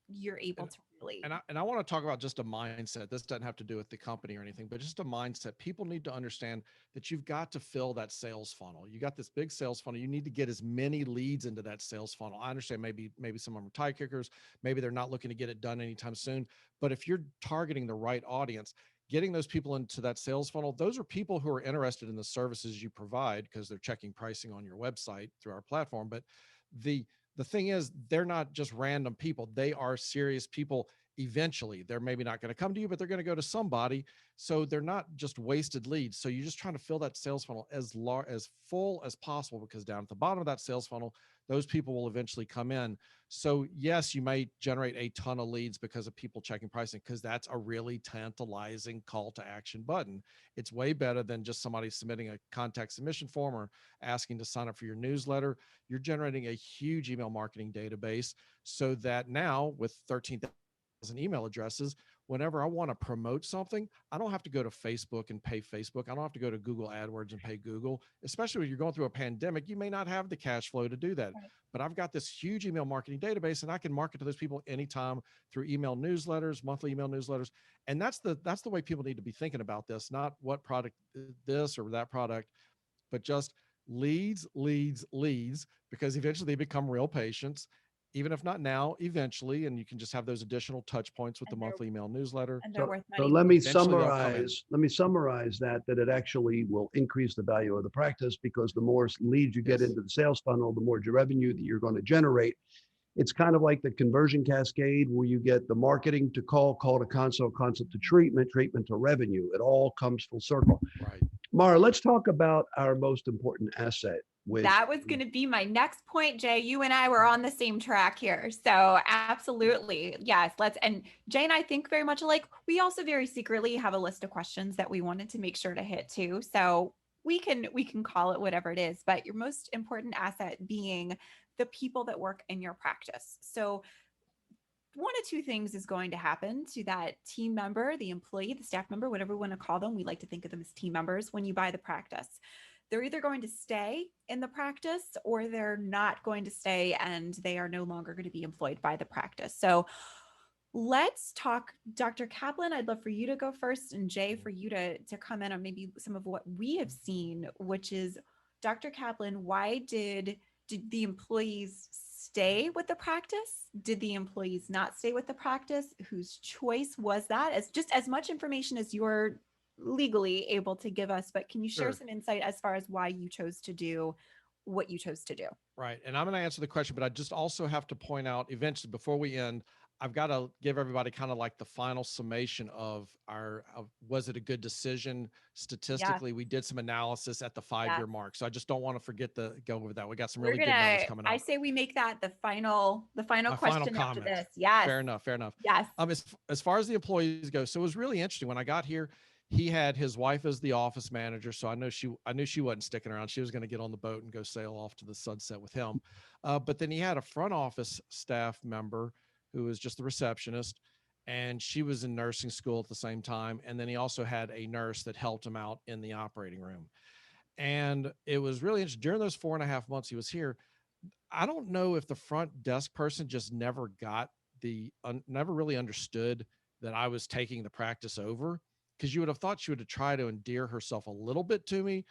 you're able to really. And I want to talk about just a mindset. This doesn't have to do with the company or anything, but just a mindset. People need to understand that you've got to fill that sales funnel. You got this big sales funnel. You need to get as many leads into that sales funnel. I understand maybe some of them are tie kickers. Maybe they're not looking to get it done anytime soon. But if you're targeting the right audience, getting those people into that sales funnel, those are people who are interested in the services you provide because they're checking pricing on your website through our platform. But the thing is, they're not just random people. They are serious people. Eventually, they're maybe not going to come to you, but they're going to go to somebody. So they're not just wasted leads. So you're just trying to fill that sales funnel as full as possible, because down at the bottom of that sales funnel, those people will eventually come in. So yes, you may generate a ton of leads because of people checking pricing, because that's a really tantalizing call to action button. It's way better than just somebody submitting a contact submission form or asking to sign up for your newsletter. You're generating a huge email marketing database, so that now with 13,000 email addresses, whenever I want to promote something, I don't have to go to Facebook and pay Facebook. I don't have to go to Google AdWords and pay Google. Especially when you're going through a pandemic, you may not have the cash flow to do that. Right. But I've got this huge email marketing database, and I can market to those people anytime through email newsletters, monthly email newsletters. And that's the way people need to be thinking about this, not what product this or that product, but just leads, because eventually they become real patients. Even if not now, eventually, and you can just have those additional touch points with the monthly email newsletter. So let me summarize that it actually will increase the value of the practice, because the more leads you get into the sales funnel, the more revenue that you're going to generate. It's kind of like the conversion cascade where you get the marketing to call, call to consult, consult to treatment, treatment to revenue. It all comes full circle. Right. Mara, let's talk about our most important asset, which That was going to be my next point, Jay. You and I were on the same track here. So, absolutely. Yes, let's. And Jay and I think very much alike. We also very secretly have a list of questions that we wanted to make sure to hit too. So, we can call it whatever it is, but your most important asset being the people that work in your practice. So, one of two things is going to happen to that team member, the employee, the staff member, whatever we want to call them. We like to think of them as team members when you buy the practice. They're either going to stay in the practice or they're not going to stay and they are no longer going to be employed by the practice. So let's talk, Dr. Kaplan. I'd love for you to go first, and Jay, for you to comment on maybe some of what we have seen, which is, Dr. Kaplan, why did the employees stay with the practice? Did the employees not stay with the practice? Whose choice was that? As just as much information as you're legally able to give us, but can you share Sure. some insight as far as why you chose to do what you chose to do? Right. And I'm going to answer the question, but I just also have to point out eventually before we end, I've got to give everybody kind of like the final summation of was it a good decision? Yes, Statistically, we did some analysis at the 5 year yes. mark. So I just don't want to forget to go over that. We got some We're really good numbers gonna, coming I up. say we make that the final My final question after comment. this. Yes. Fair enough. Fair enough. Yes. As far as the employees go, so it was really interesting when I got here. He had his wife as the office manager, so I knew she wasn't sticking around. She was going to get on the boat and go sail off to the sunset with him. But then he had a front office staff member who was just the receptionist, and she was in nursing school at the same time. And then he also had a nurse that helped him out in the operating room. And it was really interesting during those 4.5 months he was here. I don't know if the front desk person just never got never really understood that I was taking the practice over, because you would have thought she would have tried to endear herself a little bit to me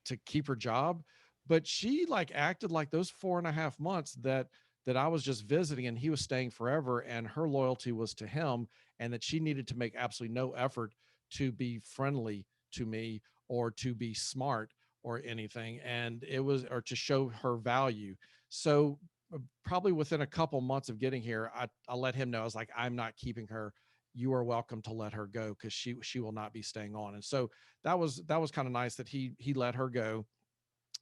to keep her job, but she like acted like those 4.5 months that I was just visiting and he was staying forever, and her loyalty was to him, and that she needed to make absolutely no effort to be friendly to me or to be smart or anything, and it was or to show her value. So probably within a couple months of getting here, I let him know. I was like, I'm not keeping her. You are welcome to let her go because she will not be staying on. And so that was kind of nice that he let her go.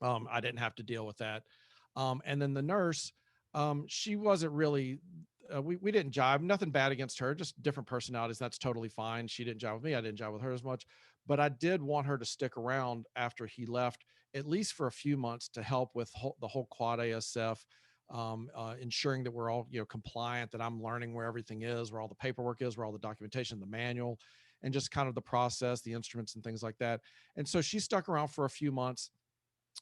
I didn't have to deal with that. And then the nurse, she wasn't really. We didn't jive. Nothing bad against her, just different personalities. That's totally fine. She didn't jive with me. I didn't jive with her as much. But I did want her to stick around after he left, at least for a few months, to help with the whole quad ASF, ensuring that we're all compliant, that I'm learning where everything is, where all the paperwork is, where all the documentation, the manual, and just kind of the process, the instruments, and things like that. And so she stuck around for a few months,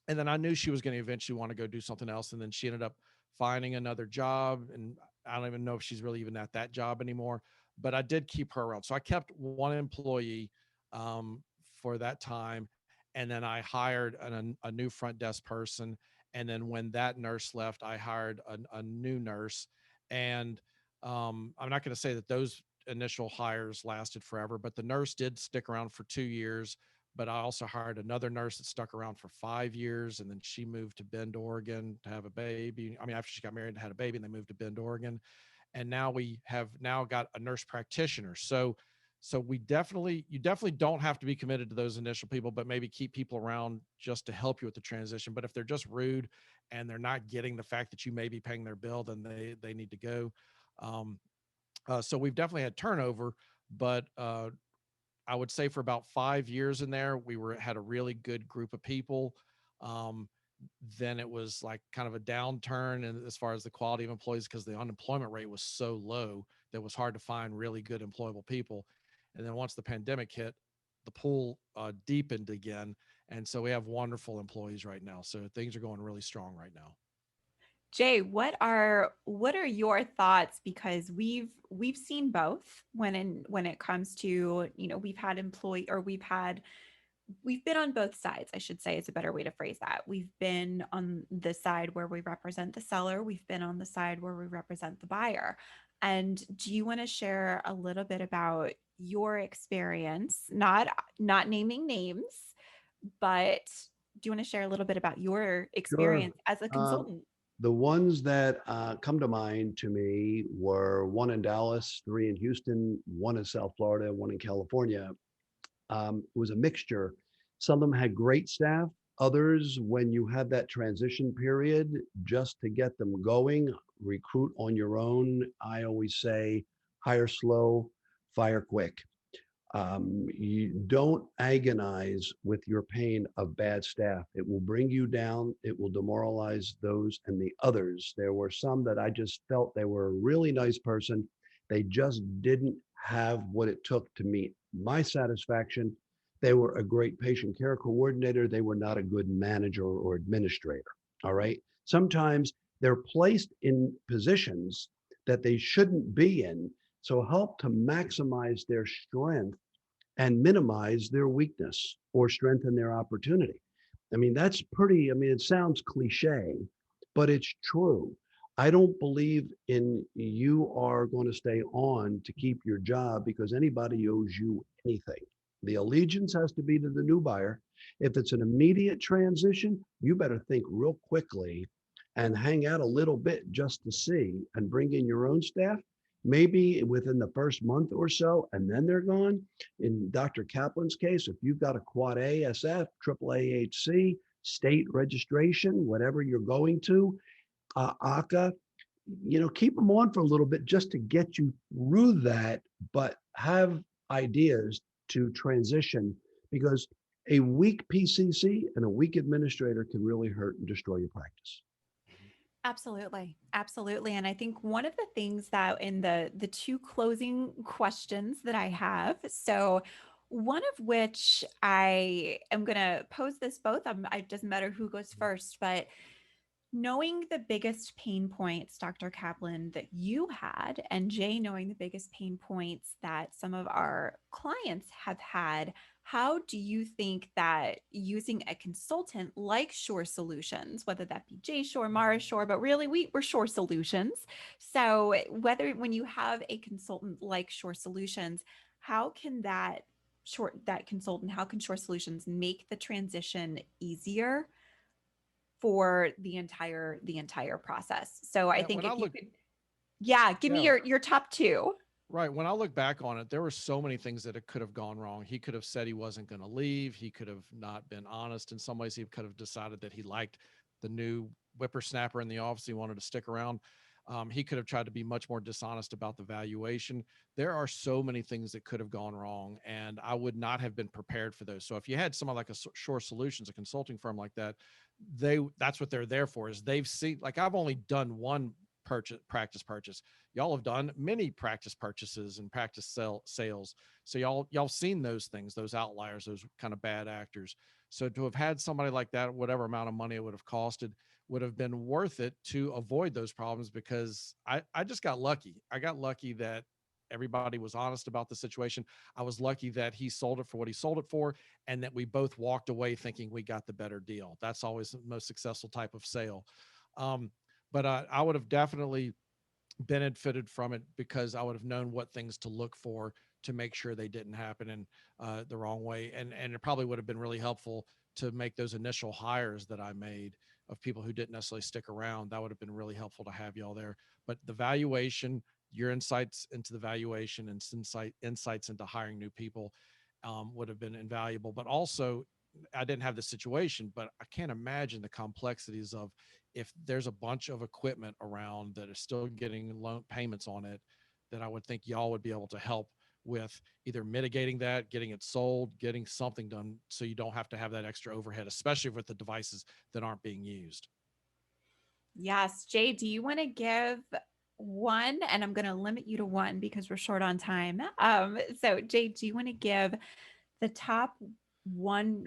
and then I knew she was going to eventually want to go do something else. And then she ended up finding another job. And I don't even know if she's really even at that job anymore, but I did keep her around. So I kept one employee um, for that time. And then I hired a new front desk person. And then when that nurse left, I hired a new nurse. And I'm not going to say that those initial hires lasted forever, but the nurse did stick around for 2 years. But I also hired another nurse that stuck around for 5 years, and then she moved to Bend, Oregon to have a baby. I mean, after she got married and had a baby, and they moved to Bend, Oregon. And now we have now got a nurse practitioner. So you definitely don't have to be committed to those initial people, but maybe keep people around just to help you with the transition. But if they're just rude and they're not getting the fact that you may be paying their bill, then they need to go. Um, so we've definitely had turnover, but I would say for about 5 years in there, had a really good group of people. Um, then it was like kind of a downturn, and as far as the quality of employees, because the unemployment rate was so low that it was hard to find really good employable people. And then once the pandemic hit, the pool deepened again, and so we have wonderful employees right now. So things are going really strong right now. Jay, what are your thoughts? Because we've seen both when it comes to, we've had employee, or we've been on both sides, I should say, is a better way to phrase that. We've been on the side where we represent the seller, we've been on the side where we represent the buyer. And do you want to share a little bit about your experience, not naming names, but do you want to share a little bit about your sure. experience as a Um, consultant? The ones that come to mind to me were one in Dallas, three in Houston, one in South Florida, one in California. It was a mixture. Some of them had great staff. Others, when you have that transition period, just to get them going, recruit on your own. I always say hire slow, fire quick. You don't agonize with your pain of bad staff. It will bring you down. It will demoralize those and the others. There were some that I just felt they were a really nice person. They just didn't have what it took to meet my satisfaction. They were a great patient care coordinator. They were not a good manager or administrator. All right. Sometimes they're placed in positions that they shouldn't be in. So help to maximize their strength and minimize their weakness or strengthen their opportunity. I mean, that's pretty, I mean, it sounds cliche, but it's true. I don't believe in you are going to stay on to keep your job because anybody owes you anything. The allegiance has to be to the new buyer. If it's an immediate transition, you better think real quickly and hang out a little bit just to see and bring in your own staff, maybe within the first month or so, and then they're gone. In Dr. Kaplan's case, if you've got a quad A, SF, triple AHC, state registration, whatever you're going to, ACA, keep them on for a little bit just to get you through that, but have ideas to transition because a weak PCC and a weak administrator can really hurt and destroy your practice. Absolutely. Absolutely. And I think one of the things that in the two closing questions that I have, so one of which I am going to pose this both, it doesn't matter who goes first, but knowing the biggest pain points, Dr. Kaplan, that you had, and Jay knowing the biggest pain points that some of our clients have had, how do you think that using a consultant like Shorr Solutions, whether that be Jay Shorr, Mara Shorr, but really we're Shorr Solutions. So whether when you have a consultant like Shorr Solutions, how can that consultant, how can Shorr Solutions make the transition easier for the entire process? So I Yeah, think when I if you look, could, yeah, give me yeah, your top two. right. When I look back on it, there were so many things that it could have gone wrong. He could have said he wasn't going to leave. He could have not been honest. In some ways, he could have decided that he liked the new whippersnapper in the office. He wanted to stick around. He could have tried to be much more dishonest about the valuation. There are so many things that could have gone wrong, and I would not have been prepared for those. So if you had someone like a Shore Solutions, a consulting firm like that, that's what they're there for. Is they've seen, like, I've only done one practice purchase. Y'all have done many practice purchases and practice sales. So y'all seen those things, those outliers, those kind of bad actors. So to have had somebody like that, whatever amount of money it would have costed, would have been worth it to avoid those problems, because I just got lucky. I got lucky that everybody was honest about the situation. I was lucky that he sold it for what he sold it for, and that we both walked away thinking we got the better deal. That's always the most successful type of sale. Um, but I would have definitely benefited from it, because I would have known what things to look for to make sure they didn't happen in the wrong way. And it probably would have been really helpful to make those initial hires that I made of people who didn't necessarily stick around. That would have been really helpful to have y'all there. But the valuation, your insights into the valuation and insights into hiring new people would have been invaluable. But also, I didn't have the situation, but I can't imagine the complexities of, if there's a bunch of equipment around that is still getting loan payments on it, that I would think y'all would be able to help with either mitigating that, getting it sold, getting something done, so you don't have to have that extra overhead, especially with the devices that aren't being used. Yes. Jay, do you want to give one? And I'm going to limit you to one because we're short on time. So Jay, do you want to give the top one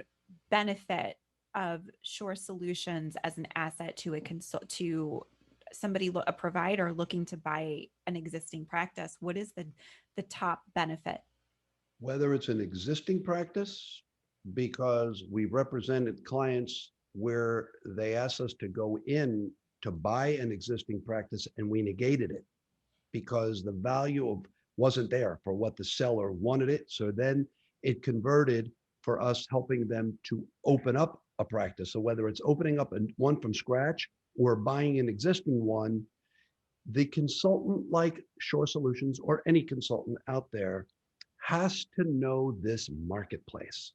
benefit of Shore Solutions as an asset to to somebody, a provider looking to buy an existing practice? What is the top benefit? Whether it's an existing practice, because we represented clients where they asked us to go in to buy an existing practice and we negated it because the value of wasn't there for what the seller wanted it. So then it converted for us helping them to open up a practice. So whether it's opening up one from scratch or buying an existing one, the consultant like Shorr Solutions or any consultant out there has to know this marketplace.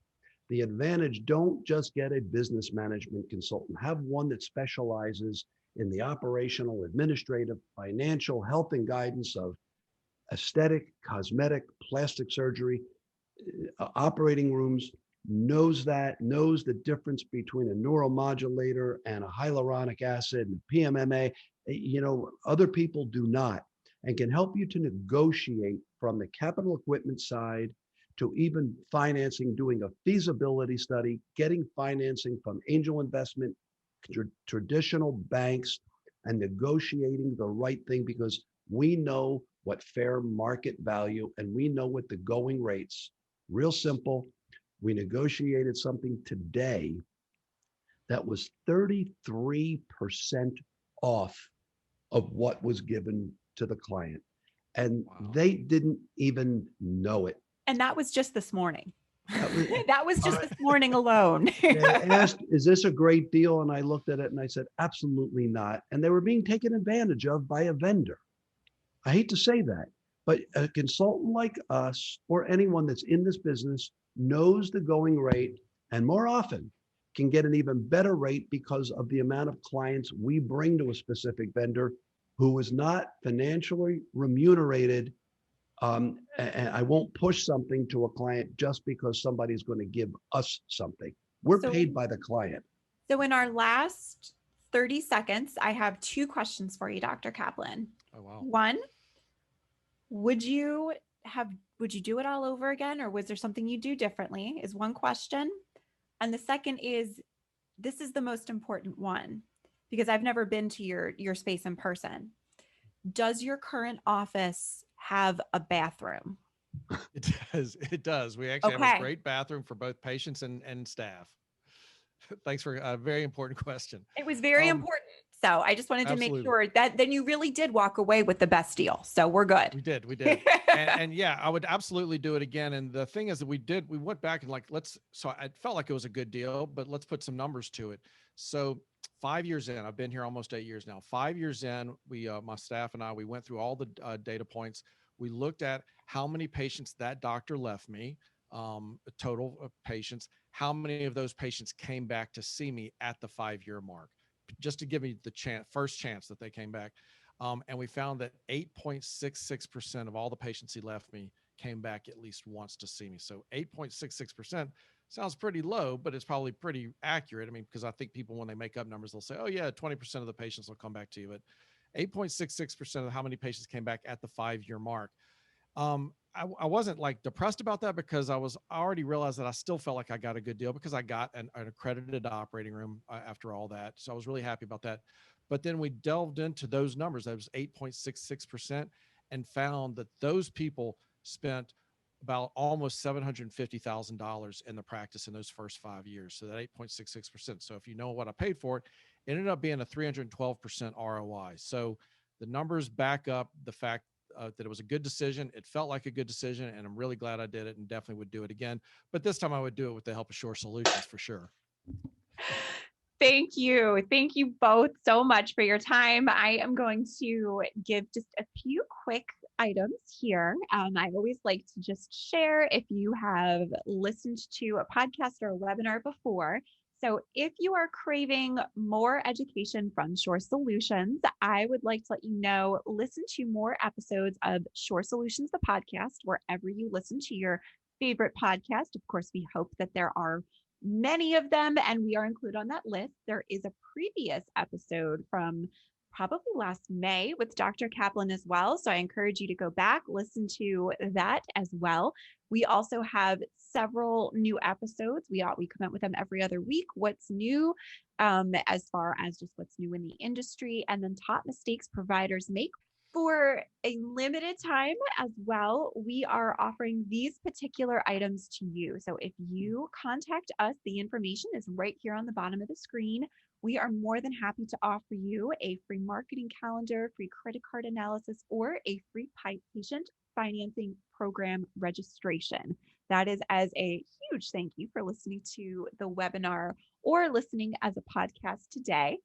The advantage, don't just get a business management consultant, have one that specializes in the operational, administrative, financial, health and guidance of aesthetic, cosmetic, plastic surgery, operating rooms, knows that, knows the difference between a neuromodulator and a hyaluronic acid and PMMA. Other people do not, and can help you to negotiate from the capital equipment side to even financing, doing a feasibility study, getting financing from angel investment, traditional banks, and negotiating the right thing, because we know what fair market value and we know what the going rates. Real simple. We negotiated something today that was 33% off of what was given to the client. And Wow. they didn't even know it. And that was just this morning. That was, That was just this morning alone. they asked, is this a great deal? And I looked at it and I said, absolutely not. And they were being taken advantage of by a vendor. I hate to say that, but a consultant like us or anyone that's in this business knows the going rate, and more often can get an even better rate because of the amount of clients we bring to a specific vendor who is not financially remunerated. And I won't push something to a client just because somebody's going to give us something. We're paid by the client. So in our last 30 seconds, I have two questions for you, Dr. Kaplan. Oh, wow. One, would you do it all over again, or was there something you do differently, is one question. And the second is, this is the most important one, because I've never been to your space in person. Does your current office have a bathroom? It does. We actually have a great bathroom for both patients and staff. Thanks for a very important question. It was very important. So I just wanted to absolutely. make sure that then you really did walk away with the best deal. So we're good. We did. and yeah, I would absolutely do it again. And the thing is that we went back and so I felt like it was a good deal, but let's put some numbers to it. So 5 years in, I've been here almost 8 years now. 5 years in, my staff and I, we went through all the data points. We looked at how many patients that doctor left me, a total of patients, how many of those patients came back to see me at the 5-year mark, just to give me the first chance that they came back. And we found that 8.66% of all the patients he left me came back at least once to see me. So 8.66% sounds pretty low, but it's probably pretty accurate. I mean, because I think people, when they make up numbers, they'll say, oh yeah, 20% of the patients will come back to you. But 8.66% of how many patients came back at the 5-year mark. I wasn't like depressed about that, because I already realized that I still felt like I got a good deal, because I got an accredited operating room after all that. So I was really happy about that. But then we delved into those numbers. That was 8.66%, and found that those people spent about almost $750,000 in the practice in those first 5 years. So that 8.66%. So if you know what I paid for it, it ended up being a 312% ROI. So the numbers back up the fact that it was a good decision. It felt like a good decision, and I'm really glad I did it, and definitely would do it again. But this time I would do it with the help of Shorr Solutions for sure. Thank you. Thank you both so much for your time. I am going to give just a few quick items here. I always like to just share if you have listened to a podcast or a webinar before. So if you are craving more education from Shorr Solutions, I would like to let you know, listen to more episodes of Shorr Solutions, the podcast, wherever you listen to your favorite podcast. Of course, we hope that there are many of them, and we are included on that list. There is a previous episode from probably last May with Dr. Kaplan as well. So I encourage you to go back, listen to that as well. We also have several new episodes. We come out with them every other week. What's new, as far as just what's new in the industry, and then top mistakes providers make. For a limited time as well, we are offering these particular items to you. So if you contact us, the information is right here on the bottom of the screen. We are more than happy to offer you a free marketing calendar, free credit card analysis, or a free patient financing program registration. That is as a huge thank you for listening to the webinar or listening as a podcast today.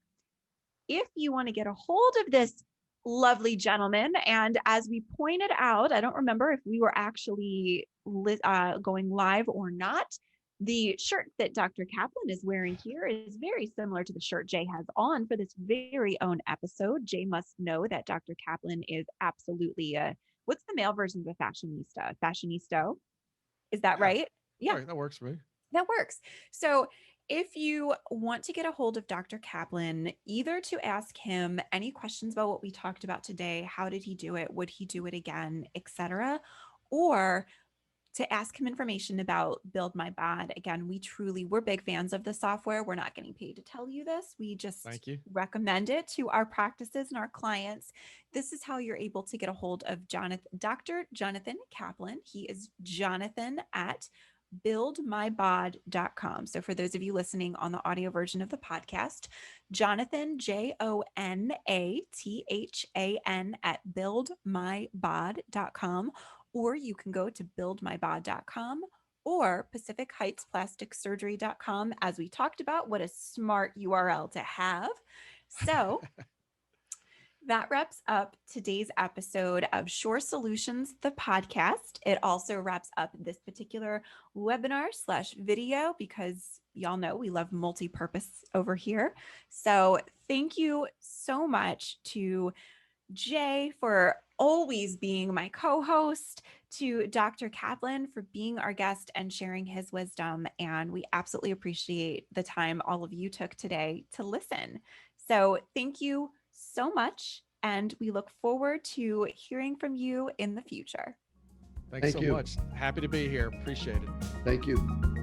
if you want to get a hold of this lovely gentleman, and as we pointed out, I don't remember if we were actually going live or not. The shirt that Dr. Kaplan is wearing here is very similar to the shirt Jay has on for this very own episode. Jay must know that Dr. Kaplan is absolutely what's the male version of a fashionista? Fashionista. Is that Yeah. right? Yeah. Right, that works for me. That works. So if you want to get a hold of Dr. Kaplan, either to ask him any questions about what we talked about today, how did he do it, would he do it again, etc., or to ask him information about BuildMyBod. Again, we're big fans of the software. We're not getting paid to tell you this. We just Thank you. recommend it to our practices and our clients. This is how you're able to get a hold of Dr. Jonathan Kaplan. He is Jonathan at buildmybod.com. So for those of you listening on the audio version of the podcast, Jonathan, Jonathan at buildmybod.com, or you can go to buildmybod.com or pacificheightsplasticsurgery.com. As we talked about, what a smart URL to have. So that wraps up today's episode of Shorr Solutions, the podcast. It also wraps up this particular webinar/video because y'all know we love multi-purpose over here. So thank you so much to Jay for always being my co-host, to Dr. Kaplan for being our guest and sharing his wisdom. And we absolutely appreciate the time all of you took today to listen. So thank you so much. And we look forward to hearing from you in the future. Thanks Thank so you. much. Happy to be here. Appreciate it. Thank you.